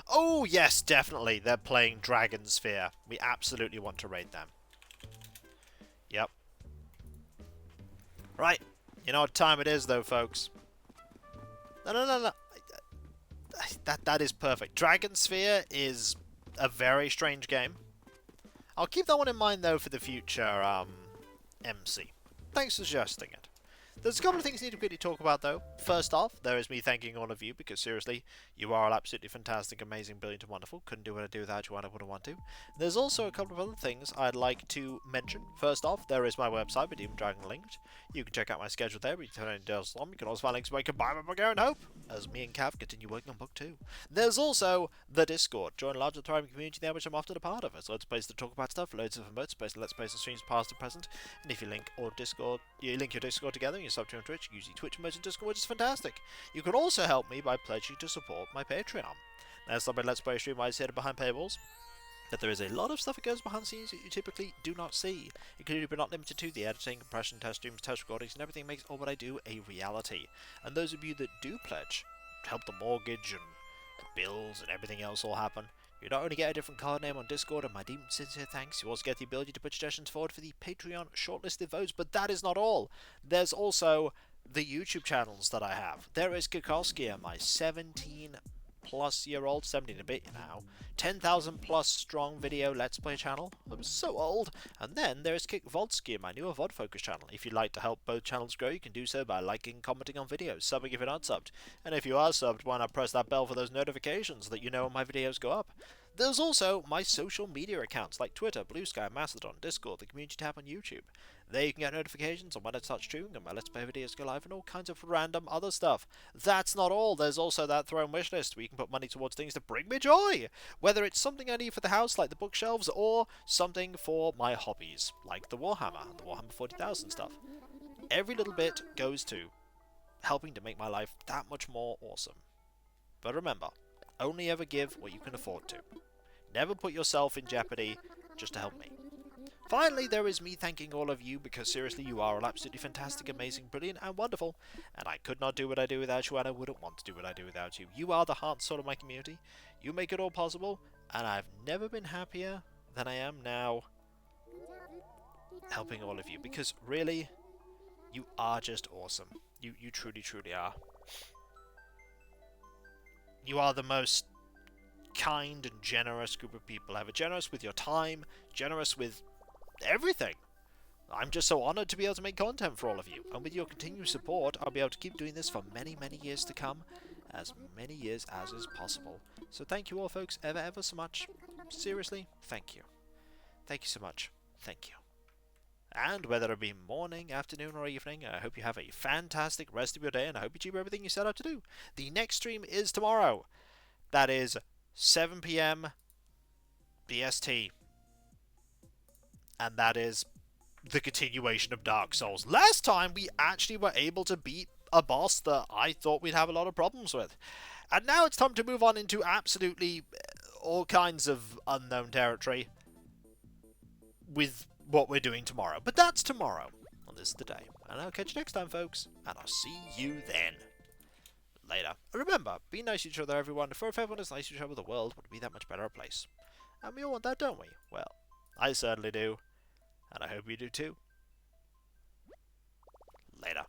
Oh, yes, definitely. They're playing Dragon Sphere. We absolutely want to raid them. Yep. Right. You know what time it is, though, folks. No. That is perfect. Dragon Sphere is a very strange game. I'll keep that one in mind, though, for the future MC. Thanks for suggesting it. There's a couple of things I need to quickly talk about, though. First off, there is me thanking all of you, because seriously, you are all absolutely fantastic, amazing, brilliant, and wonderful. Couldn't do what I do without you, and I wouldn't want to. There's also a couple of other things I'd like to mention. First off, there is my website, with Demon Dragon linked. You can check out my schedule there, returning to Slum. You can also find links where you can buy my book, Air and Hope, as me and Cav continue working on book 2. There's also the Discord. Join a large and thriving community there, which I'm often a part of. It's loads of places to talk about stuff, loads of emotes, space to let's play some streams past and present. And if you link your Discord together and you sub to on Twitch, usually Twitch emotes and Discord, which is fantastic. You can also help me by pledging to support my Patreon. There's some Let's Play stream I sit behind paywalls. But there is a lot of stuff that goes behind the scenes that you typically do not see, including but not limited to the editing, compression, test streams, test recordings, and everything makes all what I do a reality. And those of you that do pledge to help the mortgage and bills and everything else all happen, you not only get a different card name on Discord and my deep sincere thanks, you also get the ability to put suggestions forward for the Patreon shortlisted votes. But that is not all. There's also the YouTube channels that I have. There is Kikoskia, my 17-plus-year-old, 17 a bit now, 10,000 plus strong video Let's Play channel. I'm so old. And then there is Kick Vodskia, my newer VOD focus channel. If you'd like to help both channels grow, you can do so by liking, commenting on videos, subbing if you're not subbed. And if you are subbed, why not press that bell for those notifications so that you know when my videos go up. There's also my social media accounts like Twitter, Blue Sky, Mastodon, Discord, the community tab on YouTube. There you can get notifications on when I start streaming and my Let's Play videos go live and all kinds of random other stuff. That's not all. There's also that throne wish list where you can put money towards things that bring me joy. Whether it's something I need for the house like the bookshelves or something for my hobbies like the Warhammer 40,000 stuff. Every little bit goes to helping to make my life that much more awesome. But remember, only ever give what you can afford to. Never put yourself in jeopardy just to help me. Finally, there is me thanking all of you, because seriously, you are all absolutely fantastic, amazing, brilliant, and wonderful. And I could not do what I do without you, and I wouldn't want to do what I do without you. You are the heart and soul of my community. You make it all possible, and I've never been happier than I am now helping all of you, because really, you are just awesome. You truly, truly are. You are the most kind and generous group of people ever. Generous with your time, generous with everything. I'm just so honoured to be able to make content for all of you, and with your continued support, I'll be able to keep doing this for many, many years to come, as many years as is possible. So thank you all, folks, ever so much. Seriously, thank you. Thank you so much. Thank you. And whether it be morning, afternoon, or evening, I hope you have a fantastic rest of your day, and I hope you achieve everything you set out to do. The next stream is tomorrow. That is 7 PM BST. And that is the continuation of Dark Souls. Last time, we actually were able to beat a boss that I thought we'd have a lot of problems with. And now it's time to move on into absolutely all kinds of unknown territory with what we're doing tomorrow. But that's tomorrow. And this is the day. And I'll catch you next time, folks. And I'll see you then. Later. And remember, be nice to each other, everyone. For if everyone is nice to each other, the world would be that much better a place. And we all want that, don't we? Well, I certainly do. And I hope you do too. Later.